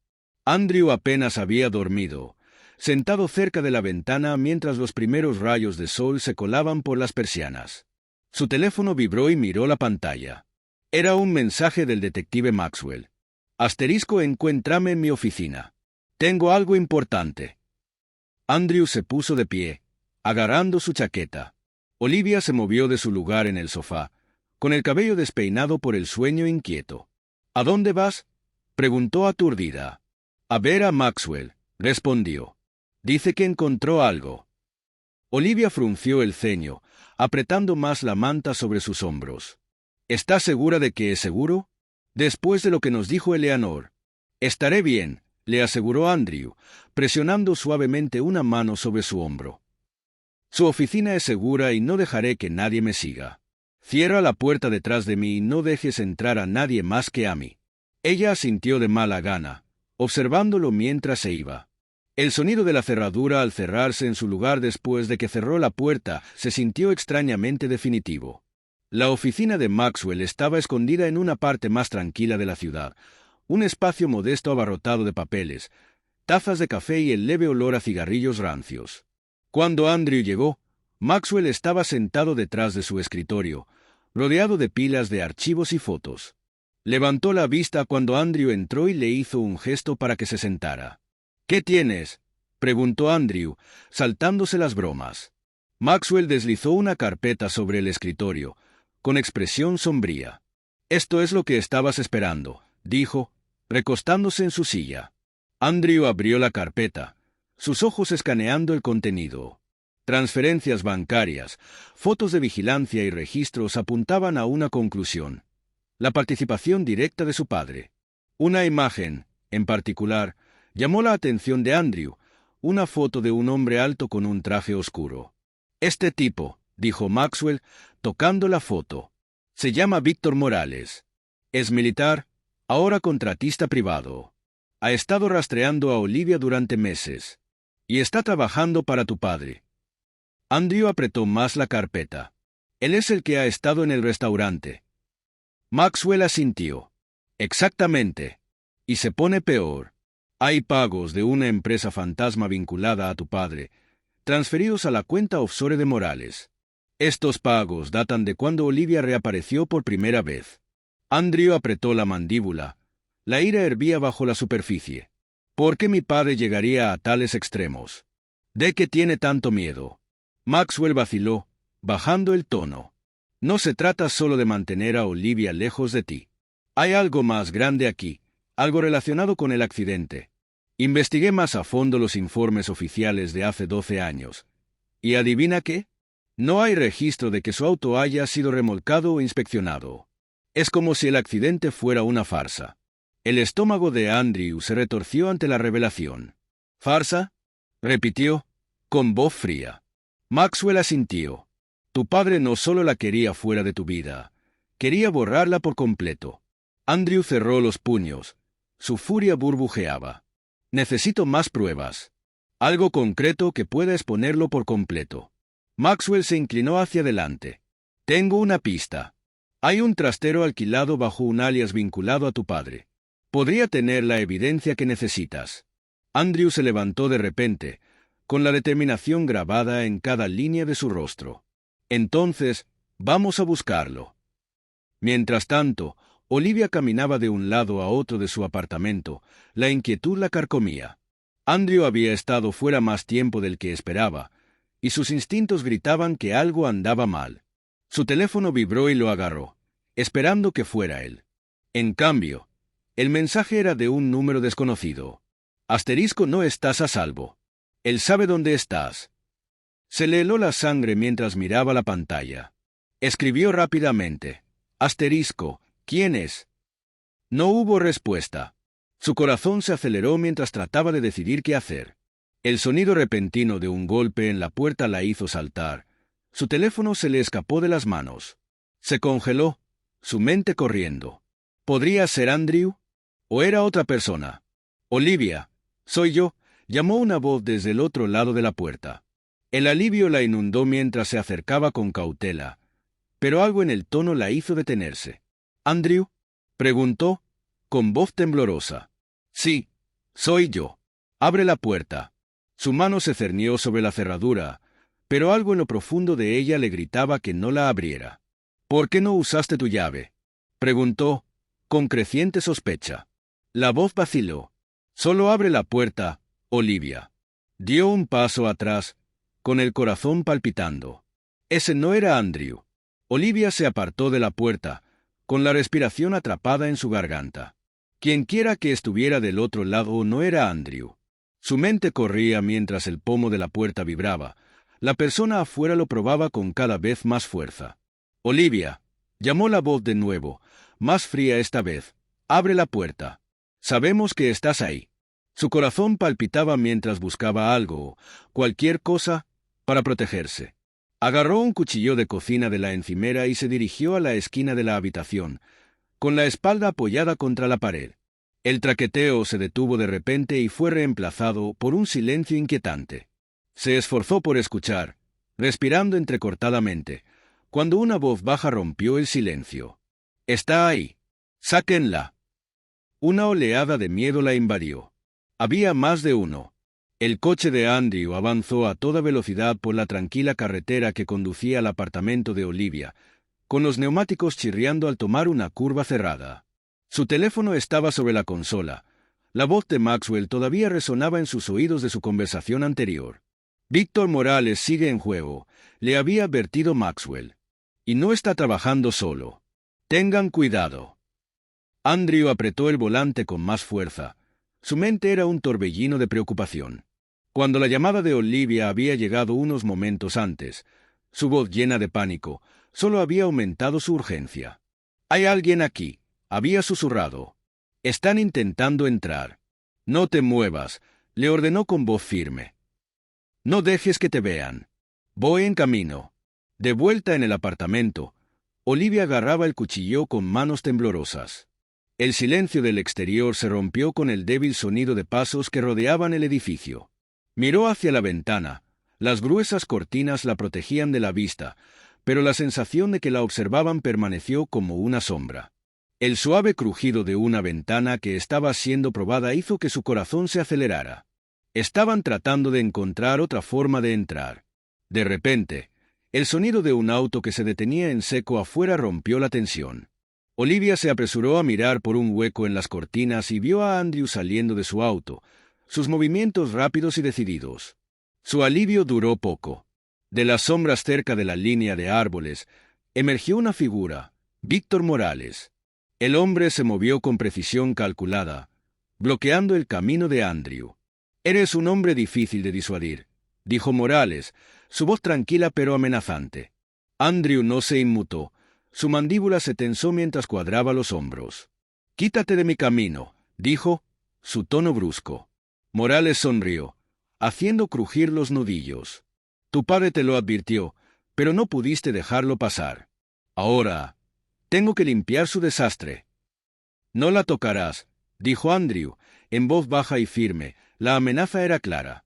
Andrew apenas había dormido, sentado cerca de la ventana mientras los primeros rayos de sol se colaban por las persianas. Su teléfono vibró y miró la pantalla. Era un mensaje del detective Maxwell. Encuéntrame en mi oficina. Tengo algo importante. Andrew se puso de pie, agarrando su chaqueta. Olivia se movió de su lugar en el sofá, con el cabello despeinado por el sueño inquieto. ¿A dónde vas?, preguntó aturdida. A ver a Maxwell, respondió. Dice que encontró algo. Olivia frunció el ceño, apretando más la manta sobre sus hombros. ¿Estás segura de que es seguro? Después de lo que nos dijo Eleanor. Estaré bien, le aseguró Andrew, presionando suavemente una mano sobre su hombro. Su oficina es segura y no dejaré que nadie me siga. Cierra la puerta detrás de mí y no dejes entrar a nadie más que a mí. Ella asintió de mala gana, observándolo mientras se iba. El sonido de la cerradura al cerrarse en su lugar después de que cerró la puerta se sintió extrañamente definitivo. La oficina de Maxwell estaba escondida en una parte más tranquila de la ciudad, un espacio modesto abarrotado de papeles, tazas de café y el leve olor a cigarrillos rancios. Cuando Andrew llegó, Maxwell estaba sentado detrás de su escritorio, rodeado de pilas de archivos y fotos. Levantó la vista cuando Andrew entró y le hizo un gesto para que se sentara. ¿Qué tienes?, preguntó Andrew, saltándose las bromas. Maxwell deslizó una carpeta sobre el escritorio, con expresión sombría. «Esto es lo que estabas esperando», dijo, recostándose en su silla. Andrew abrió la carpeta, sus ojos escaneando el contenido. Transferencias bancarias, fotos de vigilancia y registros apuntaban a una conclusión: la participación directa de su padre. Una imagen, en particular, llamó la atención de Andrew, una foto de un hombre alto con un traje oscuro. «Este tipo», dijo Maxwell, tocando la foto, «se llama Víctor Morales. Es militar, ahora contratista privado. Ha estado rastreando a Olivia durante meses. Y está trabajando para tu padre». Andrew apretó más la carpeta. «Él es el que ha estado en el restaurante». Maxwell asintió. «Exactamente. Y se pone peor. Hay pagos de una empresa fantasma vinculada a tu padre, transferidos a la cuenta offshore de Morales. Estos pagos datan de cuando Olivia reapareció por primera vez». Andrew apretó la mandíbula. La ira hervía bajo la superficie. ¿Por qué mi padre llegaría a tales extremos? ¿De qué tiene tanto miedo? Maxwell vaciló, bajando el tono. «No se trata solo de mantener a Olivia lejos de ti. Hay algo más grande aquí, algo relacionado con el accidente. Investigué más a fondo los informes oficiales de hace 12 años. ¿Y adivina qué? No hay registro de que su auto haya sido remolcado o inspeccionado. Es como si el accidente fuera una farsa». El estómago de Andrew se retorció ante la revelación. «¿Farsa?», repitió, con voz fría. Maxwell asintió. «Tu padre no solo la quería fuera de tu vida, quería borrarla por completo». Andrew cerró los puños. Su furia burbujeaba. «Necesito más pruebas. Algo concreto que pueda exponerlo por completo». Maxwell se inclinó hacia adelante. «Tengo una pista. Hay un trastero alquilado bajo un alias vinculado a tu padre. Podría tener la evidencia que necesitas». Andrew se levantó de repente, con la determinación grabada en cada línea de su rostro. «Entonces, vamos a buscarlo». Mientras tanto, Olivia caminaba de un lado a otro de su apartamento, la inquietud la carcomía. Andrew había estado fuera más tiempo del que esperaba, y sus instintos gritaban que algo andaba mal. Su teléfono vibró y lo agarró, esperando que fuera él. En cambio, el mensaje era de un número desconocido. «No estás a salvo. Él sabe dónde estás». Se le heló la sangre mientras miraba la pantalla. Escribió rápidamente. «¿Quién es?». No hubo respuesta. Su corazón se aceleró mientras trataba de decidir qué hacer. El sonido repentino de un golpe en la puerta la hizo saltar. Su teléfono se le escapó de las manos. Se congeló, su mente corriendo. ¿Podría ser Andrew? ¿O era otra persona? Olivia, soy yo, llamó una voz desde el otro lado de la puerta. El alivio la inundó mientras se acercaba con cautela, pero algo en el tono la hizo detenerse. ¿Andrew?, preguntó, con voz temblorosa. Sí, soy yo. Abre la puerta. Su mano se cernió sobre la cerradura, pero algo en lo profundo de ella le gritaba que no la abriera. ¿Por qué no usaste tu llave?, preguntó, con creciente sospecha. La voz vaciló. Solo abre la puerta, Olivia. Dio un paso atrás, con el corazón palpitando. Ese no era Andrew. Olivia se apartó de la puerta, con la respiración atrapada en su garganta. Quienquiera que estuviera del otro lado no era Andrew. Su mente corría mientras el pomo de la puerta vibraba. La persona afuera lo probaba con cada vez más fuerza. Olivia, llamó la voz de nuevo, más fría esta vez. Abre la puerta. Sabemos que estás ahí. Su corazón palpitaba mientras buscaba algo, cualquier cosa, para protegerse. Agarró un cuchillo de cocina de la encimera y se dirigió a la esquina de la habitación, con la espalda apoyada contra la pared. El traqueteo se detuvo de repente y fue reemplazado por un silencio inquietante. Se esforzó por escuchar, respirando entrecortadamente, cuando una voz baja rompió el silencio. «Está ahí. Sáquenla». Una oleada de miedo la invadió. Había más de uno. El coche de Andrew avanzó a toda velocidad por la tranquila carretera que conducía al apartamento de Olivia, con los neumáticos chirriando al tomar una curva cerrada. Su teléfono estaba sobre la consola. La voz de Maxwell todavía resonaba en sus oídos de su conversación anterior. «Víctor Morales sigue en juego», le había advertido Maxwell. «Y no está trabajando solo. Tengan cuidado». Andrew apretó el volante con más fuerza. Su mente era un torbellino de preocupación. Cuando la llamada de Olivia había llegado unos momentos antes, su voz llena de pánico solo había aumentado su urgencia. «Hay alguien aquí», había susurrado. «Están intentando entrar. No te muevas», le ordenó con voz firme. «No dejes que te vean. Voy en camino». De vuelta en el apartamento, Olivia agarraba el cuchillo con manos temblorosas. El silencio del exterior se rompió con el débil sonido de pasos que rodeaban el edificio. Miró hacia la ventana. Las gruesas cortinas la protegían de la vista, pero la sensación de que la observaban permaneció como una sombra. El suave crujido de una ventana que estaba siendo probada hizo que su corazón se acelerara. Estaban tratando de encontrar otra forma de entrar. De repente, el sonido de un auto que se detenía en seco afuera rompió la tensión. Olivia se apresuró a mirar por un hueco en las cortinas y vio a Andrew saliendo de su auto, sus movimientos rápidos y decididos. Su alivio duró poco. De las sombras cerca de la línea de árboles, emergió una figura, Víctor Morales. El hombre se movió con precisión calculada, bloqueando el camino de Andrew. «Eres un hombre difícil de disuadir», dijo Morales, su voz tranquila pero amenazante. Andrew no se inmutó. Su mandíbula se tensó mientras cuadraba los hombros. «Quítate de mi camino», dijo, su tono brusco. Morales sonrió, haciendo crujir los nudillos. «Tu padre te lo advirtió, pero no pudiste dejarlo pasar. Ahora, tengo que limpiar su desastre». «No la tocarás», dijo Andrew, en voz baja y firme. La amenaza era clara.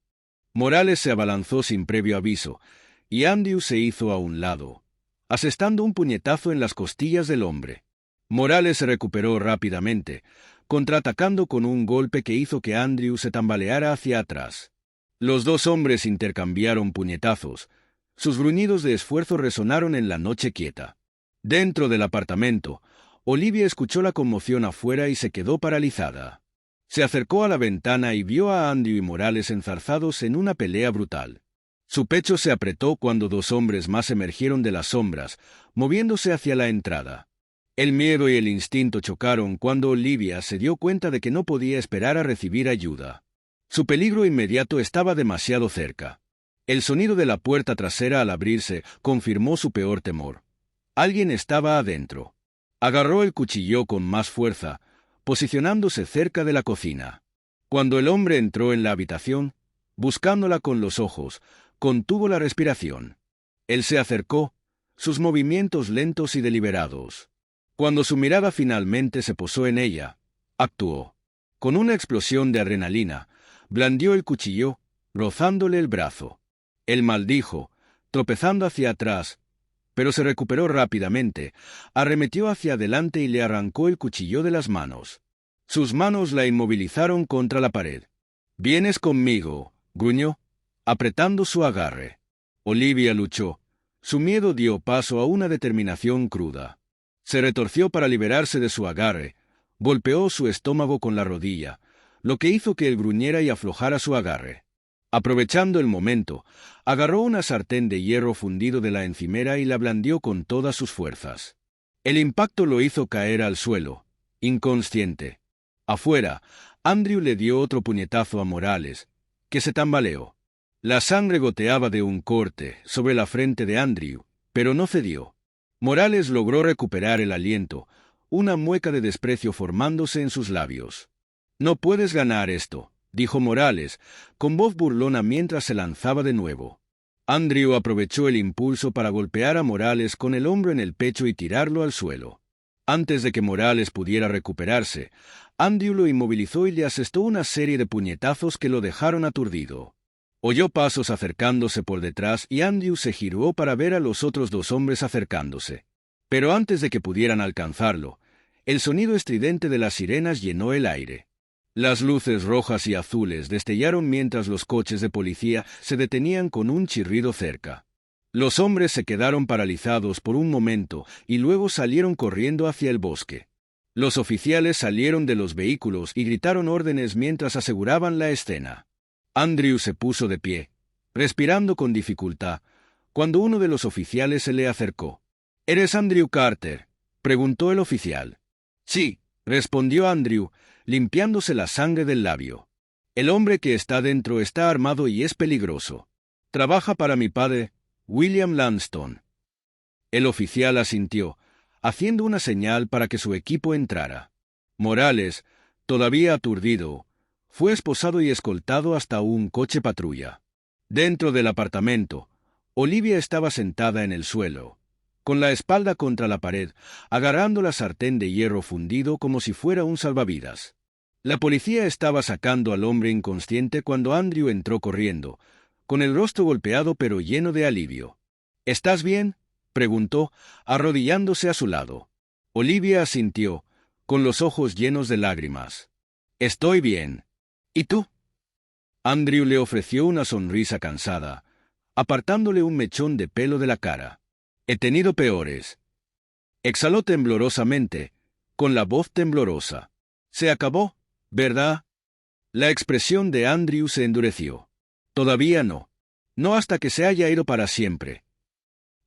Morales se abalanzó sin previo aviso, y Andrew se hizo a un lado, asestando un puñetazo en las costillas del hombre. Morales se recuperó rápidamente, contraatacando con un golpe que hizo que Andrew se tambaleara hacia atrás. Los dos hombres intercambiaron puñetazos. Sus gruñidos de esfuerzo resonaron en la noche quieta. Dentro del apartamento, Olivia escuchó la conmoción afuera y se quedó paralizada. Se acercó a la ventana y vio a Andrew y Morales enzarzados en una pelea brutal. Su pecho se apretó cuando dos hombres más emergieron de las sombras, moviéndose hacia la entrada. El miedo y el instinto chocaron cuando Olivia se dio cuenta de que no podía esperar a recibir ayuda. Su peligro inmediato estaba demasiado cerca. El sonido de la puerta trasera al abrirse confirmó su peor temor. Alguien estaba adentro. Agarró el cuchillo con más fuerza, posicionándose cerca de la cocina. Cuando el hombre entró en la habitación, buscándola con los ojos, contuvo la respiración. Él se acercó, sus movimientos lentos y deliberados. Cuando su mirada finalmente se posó en ella, actuó. Con una explosión de adrenalina, blandió el cuchillo, rozándole el brazo. Él maldijo, tropezando hacia atrás, pero se recuperó rápidamente, arremetió hacia adelante y le arrancó el cuchillo de las manos. Sus manos la inmovilizaron contra la pared. «Vienes conmigo», gruñó, apretando su agarre. Olivia luchó. Su miedo dio paso a una determinación cruda. Se retorció para liberarse de su agarre, golpeó su estómago con la rodilla, lo que hizo que él gruñera y aflojara su agarre. Aprovechando el momento, agarró una sartén de hierro fundido de la encimera y la blandió con todas sus fuerzas. El impacto lo hizo caer al suelo, inconsciente. Afuera, Andrew le dio otro puñetazo a Morales, que se tambaleó. La sangre goteaba de un corte sobre la frente de Andrew, pero no cedió. Morales logró recuperar el aliento, una mueca de desprecio formándose en sus labios. «No puedes ganar esto», dijo Morales, con voz burlona mientras se lanzaba de nuevo. Andrew aprovechó el impulso para golpear a Morales con el hombro en el pecho y tirarlo al suelo. Antes de que Morales pudiera recuperarse, Andrew lo inmovilizó y le asestó una serie de puñetazos que lo dejaron aturdido. Oyó pasos acercándose por detrás y Andrew se giró para ver a los otros dos hombres acercándose. Pero antes de que pudieran alcanzarlo, el sonido estridente de las sirenas llenó el aire. Las luces rojas y azules destellaron mientras los coches de policía se detenían con un chirrido cerca. Los hombres se quedaron paralizados por un momento y luego salieron corriendo hacia el bosque. Los oficiales salieron de los vehículos y gritaron órdenes mientras aseguraban la escena. Andrew se puso de pie, respirando con dificultad, cuando uno de los oficiales se le acercó. «¿Eres Andrew Carter?», preguntó el oficial. «Sí», respondió Andrew, limpiándose la sangre del labio. «El hombre que está dentro está armado y es peligroso. Trabaja para mi padre, William Lanston». El oficial asintió, haciendo una señal para que su equipo entrara. Morales, todavía aturdido, fue esposado y escoltado hasta un coche patrulla. Dentro del apartamento, Olivia estaba sentada en el suelo, con la espalda contra la pared, agarrando la sartén de hierro fundido como si fuera un salvavidas. La policía estaba sacando al hombre inconsciente cuando Andrew entró corriendo, con el rostro golpeado pero lleno de alivio. «¿Estás bien?», preguntó, arrodillándose a su lado. Olivia asintió, con los ojos llenos de lágrimas. «Estoy bien. ¿Y tú?». Andrew le ofreció una sonrisa cansada, apartándole un mechón de pelo de la cara. «He tenido peores». Exhaló temblorosamente, con la voz temblorosa. «Se acabó, ¿verdad?». La expresión de Andrew se endureció. «Todavía no. No hasta que se haya ido para siempre».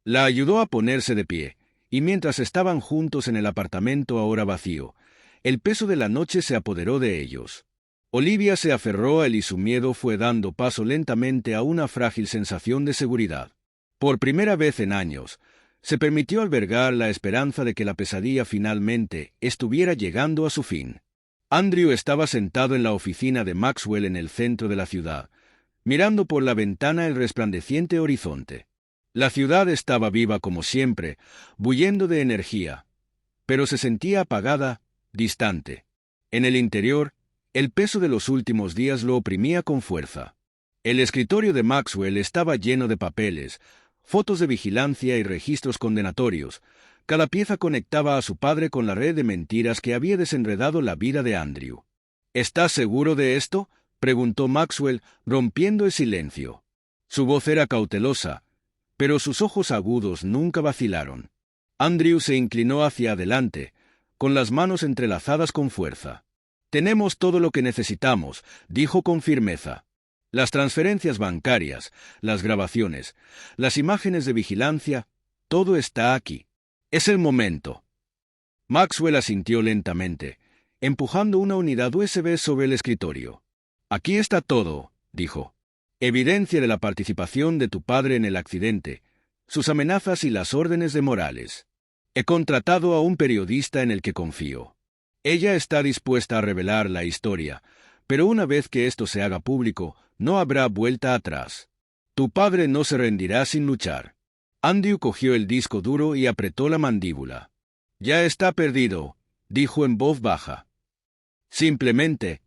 La ayudó a ponerse de pie, y mientras estaban juntos en el apartamento ahora vacío, el peso de la noche se apoderó de ellos. Olivia se aferró a él y su miedo fue dando paso lentamente a una frágil sensación de seguridad. Por primera vez en años, se permitió albergar la esperanza de que la pesadilla finalmente estuviera llegando a su fin. Andrew estaba sentado en la oficina de Maxwell en el centro de la ciudad, mirando por la ventana el resplandeciente horizonte. La ciudad estaba viva como siempre, bullendo de energía, pero se sentía apagada, distante. En el interior, el peso de los últimos días lo oprimía con fuerza. El escritorio de Maxwell estaba lleno de papeles, fotos de vigilancia y registros condenatorios. Cada pieza conectaba a su padre con la red de mentiras que había desenredado la vida de Andrew. «¿Estás seguro de esto?», preguntó Maxwell, rompiendo el silencio. Su voz era cautelosa, pero sus ojos agudos nunca vacilaron. Andrew se inclinó hacia adelante, con las manos entrelazadas con fuerza. «Tenemos todo lo que necesitamos», dijo con firmeza. «Las transferencias bancarias, las grabaciones, las imágenes de vigilancia, todo está aquí. Es el momento». Maxwell asintió lentamente, empujando una unidad USB sobre el escritorio. «Aquí está todo», dijo. «Evidencia de la participación de tu padre en el accidente, sus amenazas y las órdenes de Morales. He contratado a un periodista en el que confío. Ella está dispuesta a revelar la historia, pero una vez que esto se haga público, no habrá vuelta atrás. Tu padre no se rendirá sin luchar». Andrew cogió el disco duro y apretó la mandíbula. «Ya está perdido», dijo en voz baja. «Simplemente»,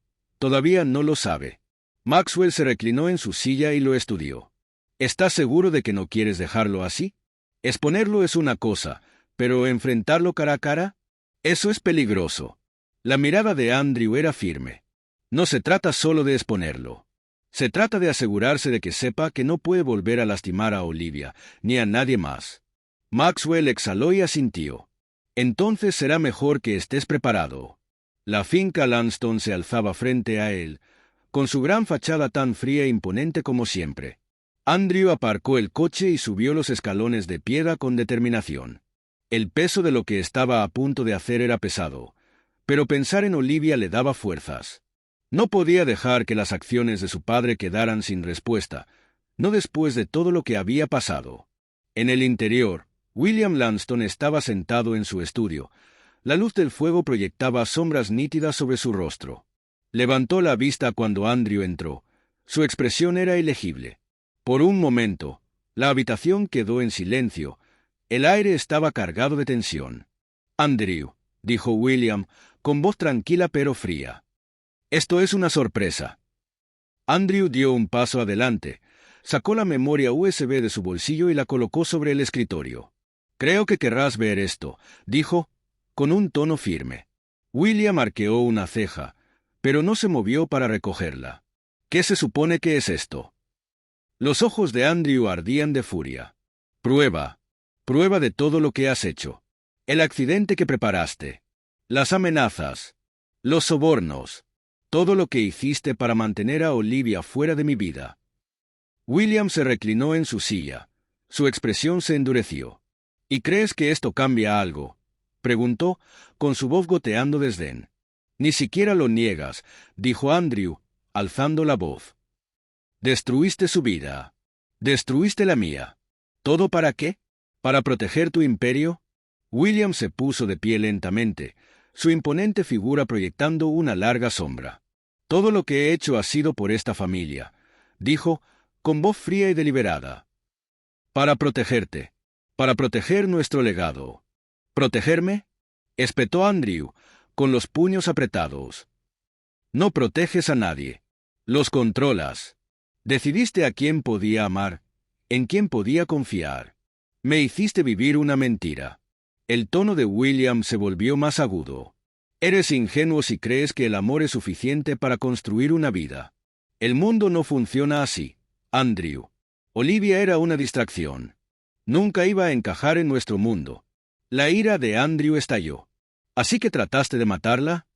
Todavía no lo sabe. Maxwell se reclinó en su silla y lo estudió. ¿Estás seguro de que no quieres dejarlo así? Exponerlo es una cosa, pero enfrentarlo cara a cara, eso es peligroso. La mirada de Andrew era firme. No se trata solo de exponerlo. Se trata de asegurarse de que sepa que no puede volver a lastimar a Olivia, ni a nadie más. Maxwell exhaló y asintió. Entonces será mejor que estés preparado. La finca Lanston se alzaba frente a él, con su gran fachada tan fría e imponente como siempre. Andrew aparcó el coche y subió los escalones de piedra con determinación. El peso de lo que estaba a punto de hacer era pesado, pero pensar en Olivia le daba fuerzas. No podía dejar que las acciones de su padre quedaran sin respuesta, no después de todo lo que había pasado. En el interior, William Lanston estaba sentado en su estudio. La luz del fuego proyectaba sombras nítidas sobre su rostro. Levantó la vista cuando Andrew entró. Su expresión era ilegible. Por un momento, la habitación quedó en silencio. El aire estaba cargado de tensión. «Andrew», dijo William, con voz tranquila pero fría. «Esto es una sorpresa». Andrew dio un paso adelante, sacó la memoria USB de su bolsillo y la colocó sobre el escritorio. «Creo que querrás ver esto», dijo, con un tono firme. William arqueó una ceja, pero no se movió para recogerla. «¿Qué se supone que es esto?» Los ojos de Andrew ardían de furia. «Prueba de todo lo que has hecho. El accidente que preparaste. Las amenazas. Los sobornos. Todo lo que hiciste para mantener a Olivia fuera de mi vida». William se reclinó en su silla. Su expresión se endureció. «¿Y crees que esto cambia algo?», preguntó, con su voz goteando desdén. «Ni siquiera lo niegas», dijo Andrew, alzando la voz. «Destruiste su vida. Destruiste la mía. ¿Todo para qué? ¿Para proteger tu imperio?» William se puso de pie lentamente, su imponente figura proyectando una larga sombra. «Todo lo que he hecho ha sido por esta familia», dijo, con voz fría y deliberada. «Para protegerte. Para proteger nuestro legado». «¿Protegerme?», espetó Andrew, con los puños apretados. «No proteges a nadie. Los controlas. Decidiste a quién podía amar, en quién podía confiar. Me hiciste vivir una mentira». El tono de William se volvió más agudo. «Eres ingenuo si crees que el amor es suficiente para construir una vida. El mundo no funciona así, Andrew. Olivia era una distracción. Nunca iba a encajar en nuestro mundo». La ira de Andrew estalló. «¿Así que trataste de matarla?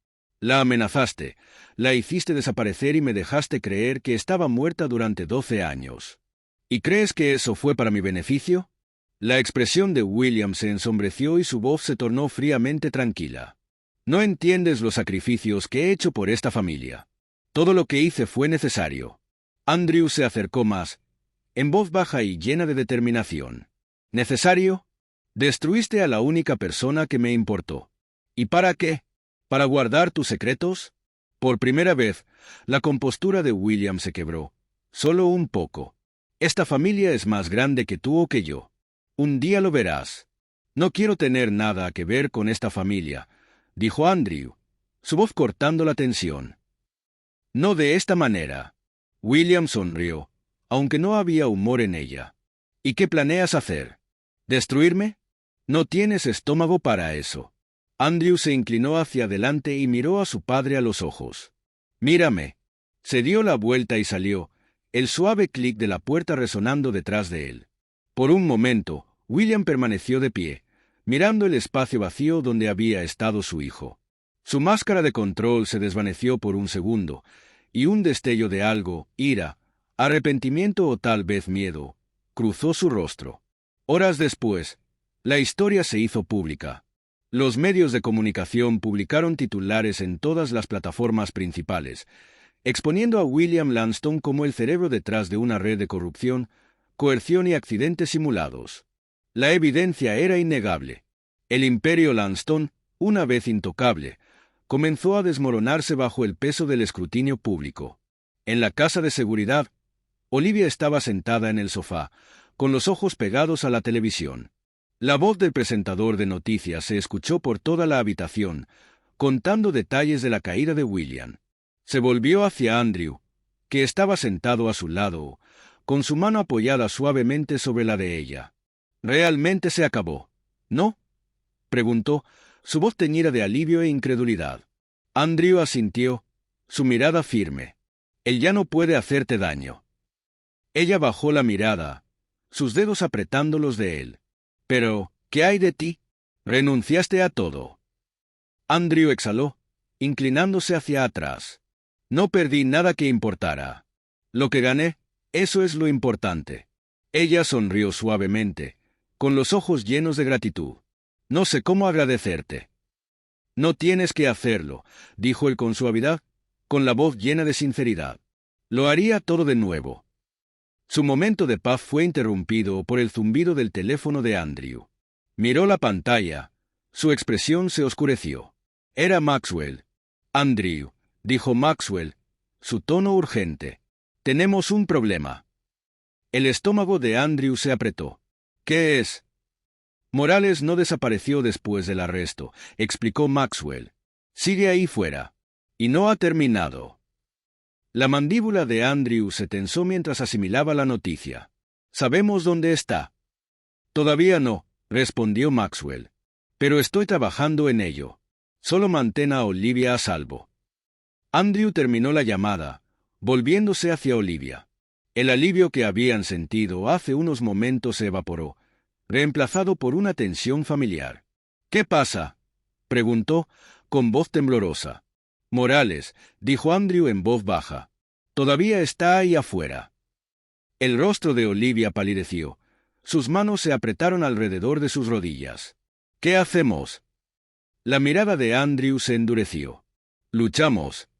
La amenazaste, la hiciste desaparecer y me dejaste creer que estaba muerta durante 12 años. ¿Y crees que eso fue para mi beneficio?» La expresión de William se ensombreció y su voz se tornó fríamente tranquila. «No entiendes los sacrificios que he hecho por esta familia. Todo lo que hice fue necesario». Andrew se acercó más, en voz baja y llena de determinación. «¿Necesario? Destruiste a la única persona que me importó. ¿Y para qué? ¿Para guardar tus secretos?» Por primera vez, la compostura de William se quebró. «Solo un poco. Esta familia es más grande que tú o que yo. Un día lo verás. No quiero tener nada que ver con esta familia», dijo Andrew, su voz cortando la tensión. «No de esta manera». William sonrió, aunque no había humor en ella. «¿Y qué planeas hacer? ¿Destruirme? No tienes estómago para eso». Andrew se inclinó hacia adelante y miró a su padre a los ojos. «Mírame». Se dio la vuelta y salió, el suave clic de la puerta resonando detrás de él. Por un momento, William permaneció de pie, mirando el espacio vacío donde había estado su hijo. Su máscara de control se desvaneció por un segundo, y un destello de algo, ira, arrepentimiento o tal vez miedo, cruzó su rostro. Horas después, la historia se hizo pública. Los medios de comunicación publicaron titulares en todas las plataformas principales, exponiendo a William Lanston como el cerebro detrás de una red de corrupción, coerción y accidentes simulados. La evidencia era innegable. El imperio Lanston, una vez intocable, comenzó a desmoronarse bajo el peso del escrutinio público. En la casa de seguridad, Olivia estaba sentada en el sofá, con los ojos pegados a la televisión. La voz del presentador de noticias se escuchó por toda la habitación, contando detalles de la caída de William. Se volvió hacia Andrew, que estaba sentado a su lado, con su mano apoyada suavemente sobre la de ella. «Realmente se acabó, ¿no?», preguntó, su voz teñida de alivio e incredulidad. Andrew asintió, su mirada firme. «Él ya no puede hacerte daño». Ella bajó la mirada, sus dedos apretando los de él. «Pero, ¿qué hay de ti? Renunciaste a todo». Andrew exhaló, inclinándose hacia atrás. «No perdí nada que importara. Lo que gané, eso es lo importante». Ella sonrió suavemente, con los ojos llenos de gratitud. «No sé cómo agradecerte». «No tienes que hacerlo», dijo él con suavidad, con la voz llena de sinceridad. «Lo haría todo de nuevo». Su momento de paz fue interrumpido por el zumbido del teléfono de Andrew. Miró la pantalla. Su expresión se oscureció. Era Maxwell. «Andrew», dijo Maxwell, su tono urgente. «Tenemos un problema». El estómago de Andrew se apretó. «¿Qué es?» «Morales no desapareció después del arresto», explicó Maxwell. «Sigue ahí fuera. Y no ha terminado». La mandíbula de Andrew se tensó mientras asimilaba la noticia. «¿Sabemos dónde está?» «Todavía no», respondió Maxwell. «Pero estoy trabajando en ello. Solo mantén a Olivia a salvo». Andrew terminó la llamada, volviéndose hacia Olivia. El alivio que habían sentido hace unos momentos se evaporó, reemplazado por una tensión familiar. «¿Qué pasa?», preguntó, con voz temblorosa. «Morales», dijo Andrew en voz baja. «Todavía está ahí afuera». El rostro de Olivia palideció. Sus manos se apretaron alrededor de sus rodillas. «¿Qué hacemos?». La mirada de Andrew se endureció. «Luchamos».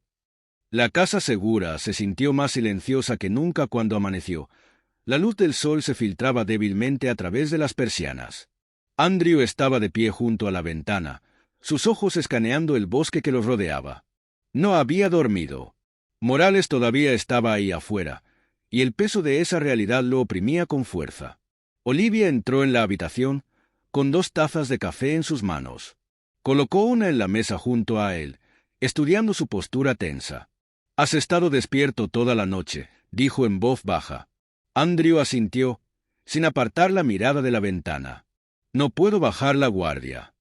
La casa segura se sintió más silenciosa que nunca cuando amaneció. La luz del sol se filtraba débilmente a través de las persianas. Andrew estaba de pie junto a la ventana, sus ojos escaneando el bosque que los rodeaba. No había dormido. Morales todavía estaba ahí afuera, y el peso de esa realidad lo oprimía con fuerza. Olivia entró en la habitación, con 2 tazas de café en sus manos. Colocó una en la mesa junto a él, estudiando su postura tensa. «Has estado despierto toda la noche», dijo en voz baja. Andrew asintió, sin apartar la mirada de la ventana. «No puedo bajar la guardia.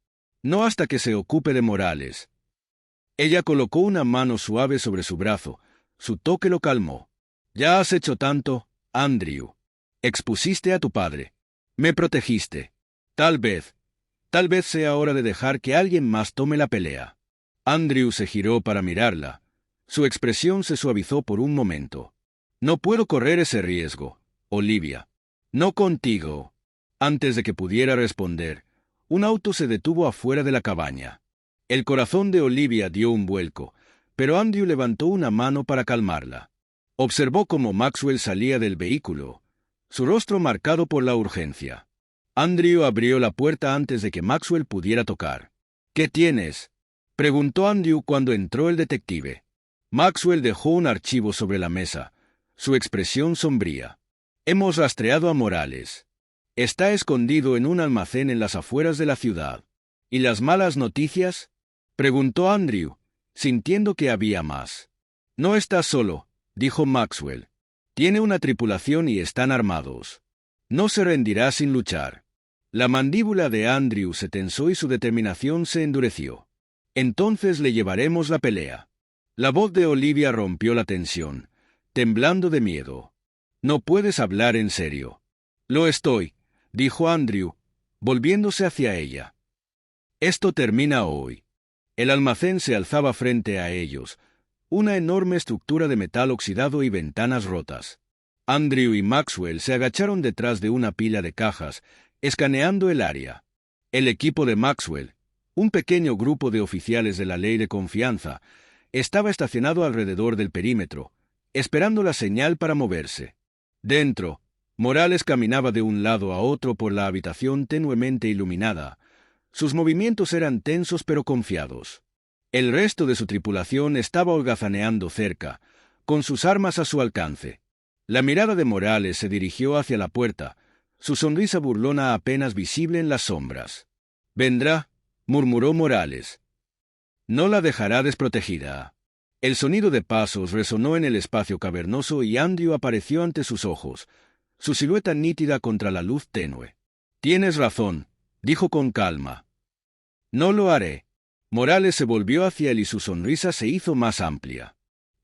No hasta que se ocupe de Morales». Ella colocó una mano suave sobre su brazo. Su toque lo calmó. «Ya has hecho tanto, Andrew. Expusiste a tu padre. Me protegiste. Tal vez sea hora de dejar que alguien más tome la pelea». Andrew se giró para mirarla. Su expresión se suavizó por un momento. «No puedo correr ese riesgo, Olivia. No contigo». Antes de que pudiera responder, un auto se detuvo afuera de la cabaña. El corazón de Olivia dio un vuelco, pero Andrew levantó una mano para calmarla. Observó cómo Maxwell salía del vehículo, su rostro marcado por la urgencia. Andrew abrió la puerta antes de que Maxwell pudiera tocar. «¿Qué tienes?», preguntó Andrew cuando entró el detective. Maxwell dejó un archivo sobre la mesa, su expresión sombría. «Hemos rastreado a Morales. Está escondido en un almacén en las afueras de la ciudad». «¿Y las malas noticias?», preguntó Andrew, sintiendo que había más. «No está solo», dijo Maxwell. «Tiene una tripulación y están armados. No se rendirá sin luchar». La mandíbula de Andrew se tensó y su determinación se endureció. «Entonces le llevaremos la pelea». La voz de Olivia rompió la tensión, temblando de miedo. «No puedes hablar en serio». «Lo estoy», dijo Andrew, volviéndose hacia ella. «Esto termina hoy». El almacén se alzaba frente a ellos, una enorme estructura de metal oxidado y ventanas rotas. Andrew y Maxwell se agacharon detrás de una pila de cajas, escaneando el área. El equipo de Maxwell, un pequeño grupo de oficiales de la ley de confianza, estaba estacionado alrededor del perímetro, esperando la señal para moverse. Dentro, Morales caminaba de un lado a otro por la habitación tenuemente iluminada. Sus movimientos eran tensos pero confiados. El resto de su tripulación estaba holgazaneando cerca, con sus armas a su alcance. La mirada de Morales se dirigió hacia la puerta, su sonrisa burlona apenas visible en las sombras. «Vendrá», murmuró Morales. «No la dejará desprotegida». El sonido de pasos resonó en el espacio cavernoso y Andrew apareció ante sus ojos, su silueta nítida contra la luz tenue. «Tienes razón», dijo con calma. «No lo haré». Morales se volvió hacia él y su sonrisa se hizo más amplia.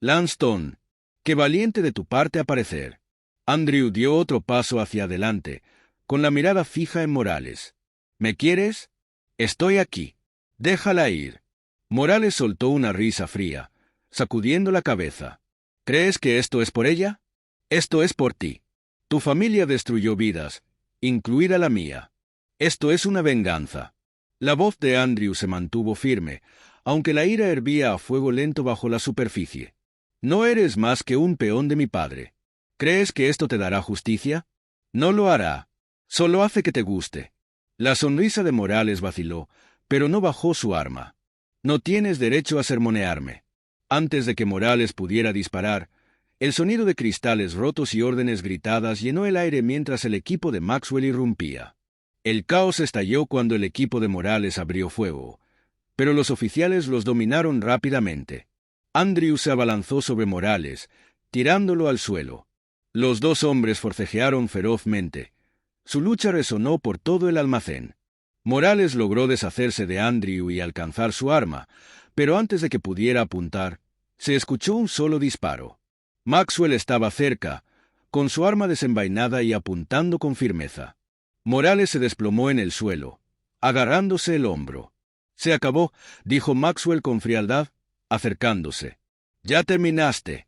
«Lanston, qué valiente de tu parte aparecer». Andrew dio otro paso hacia adelante, con la mirada fija en Morales. «¿Me quieres? Estoy aquí. Déjala ir». Morales soltó una risa fría, sacudiendo la cabeza. «¿Crees que esto es por ella? Esto es por ti. Tu familia destruyó vidas, incluida la mía. Esto es una venganza». La voz de Andrew se mantuvo firme, aunque la ira hervía a fuego lento bajo la superficie. «No eres más que un peón de mi padre. ¿Crees que esto te dará justicia? No lo hará. Solo hace que te guste». La sonrisa de Morales vaciló, pero no bajó su arma. «No tienes derecho a sermonearme». Antes de que Morales pudiera disparar, el sonido de cristales rotos y órdenes gritadas llenó el aire mientras el equipo de Maxwell irrumpía. El caos estalló cuando el equipo de Morales abrió fuego, pero los oficiales los dominaron rápidamente. Andrew se abalanzó sobre Morales, tirándolo al suelo. Los dos hombres forcejearon ferozmente. Su lucha resonó por todo el almacén. Morales logró deshacerse de Andrew y alcanzar su arma, pero antes de que pudiera apuntar, se escuchó un solo disparo. Maxwell estaba cerca, con su arma desenvainada y apuntando con firmeza. Morales se desplomó en el suelo, agarrándose el hombro. «Se acabó», dijo Maxwell con frialdad, acercándose. «Ya terminaste».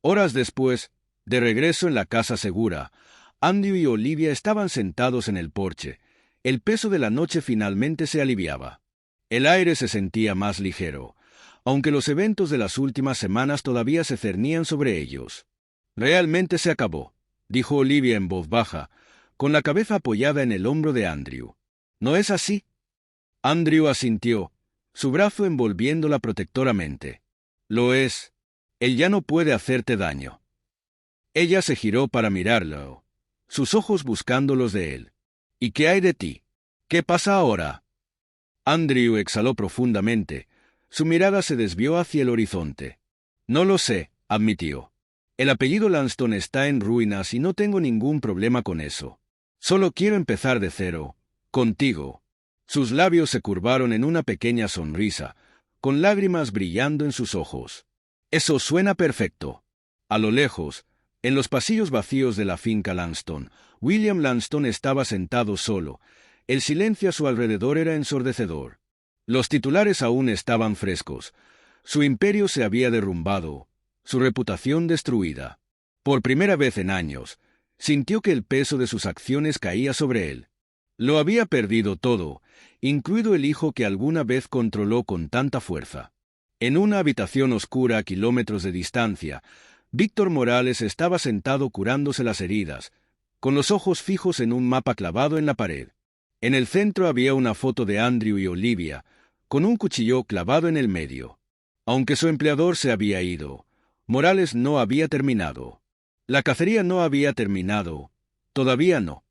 Horas después, de regreso en la casa segura, Andrew y Olivia estaban sentados en el porche. El peso de la noche finalmente se aliviaba. El aire se sentía más ligero, aunque los eventos de las últimas semanas todavía se cernían sobre ellos. «Realmente se acabó», dijo Olivia en voz baja, con la cabeza apoyada en el hombro de Andrew. «¿No es así?» Andrew asintió, su brazo envolviéndola protectoramente. «Lo es. Él ya no puede hacerte daño». Ella se giró para mirarlo, sus ojos buscando los de él. «¿Y qué hay de ti? ¿Qué pasa ahora?» Andrew exhaló profundamente. Su mirada se desvió hacia el horizonte. «No lo sé», admitió. «El apellido Lanston está en ruinas y no tengo ningún problema con eso. Solo quiero empezar de cero, contigo». Sus labios se curvaron en una pequeña sonrisa, con lágrimas brillando en sus ojos. «Eso suena perfecto». A lo lejos, en los pasillos vacíos de la finca Lanston, William Lanston estaba sentado solo. El silencio a su alrededor era ensordecedor. Los titulares aún estaban frescos. Su imperio se había derrumbado, su reputación destruida. Por primera vez en años, sintió que el peso de sus acciones caía sobre él. Lo había perdido todo, incluido el hijo que alguna vez controló con tanta fuerza. En una habitación oscura a kilómetros de distancia, Víctor Morales estaba sentado curándose las heridas, con los ojos fijos en un mapa clavado en la pared. En el centro había una foto de Andrew y Olivia, con un cuchillo clavado en el medio. Aunque su empleador se había ido, Morales no había terminado. La cacería no había terminado. Todavía no.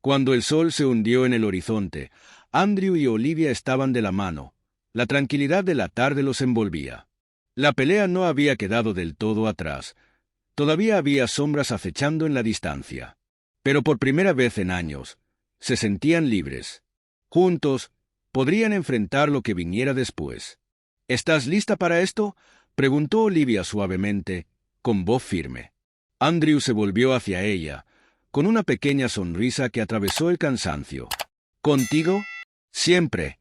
Cuando el sol se hundió en el horizonte, Andrew y Olivia estaban de la mano. La tranquilidad de la tarde los envolvía. La pelea no había quedado del todo atrás. Todavía había sombras acechando en la distancia. Pero por primera vez en años, se sentían libres. Juntos, podrían enfrentar lo que viniera después. «¿Estás lista para esto?», preguntó Olivia suavemente, con voz firme. Andrew se volvió hacia ella, con una pequeña sonrisa que atravesó el cansancio. «¿Contigo? Siempre».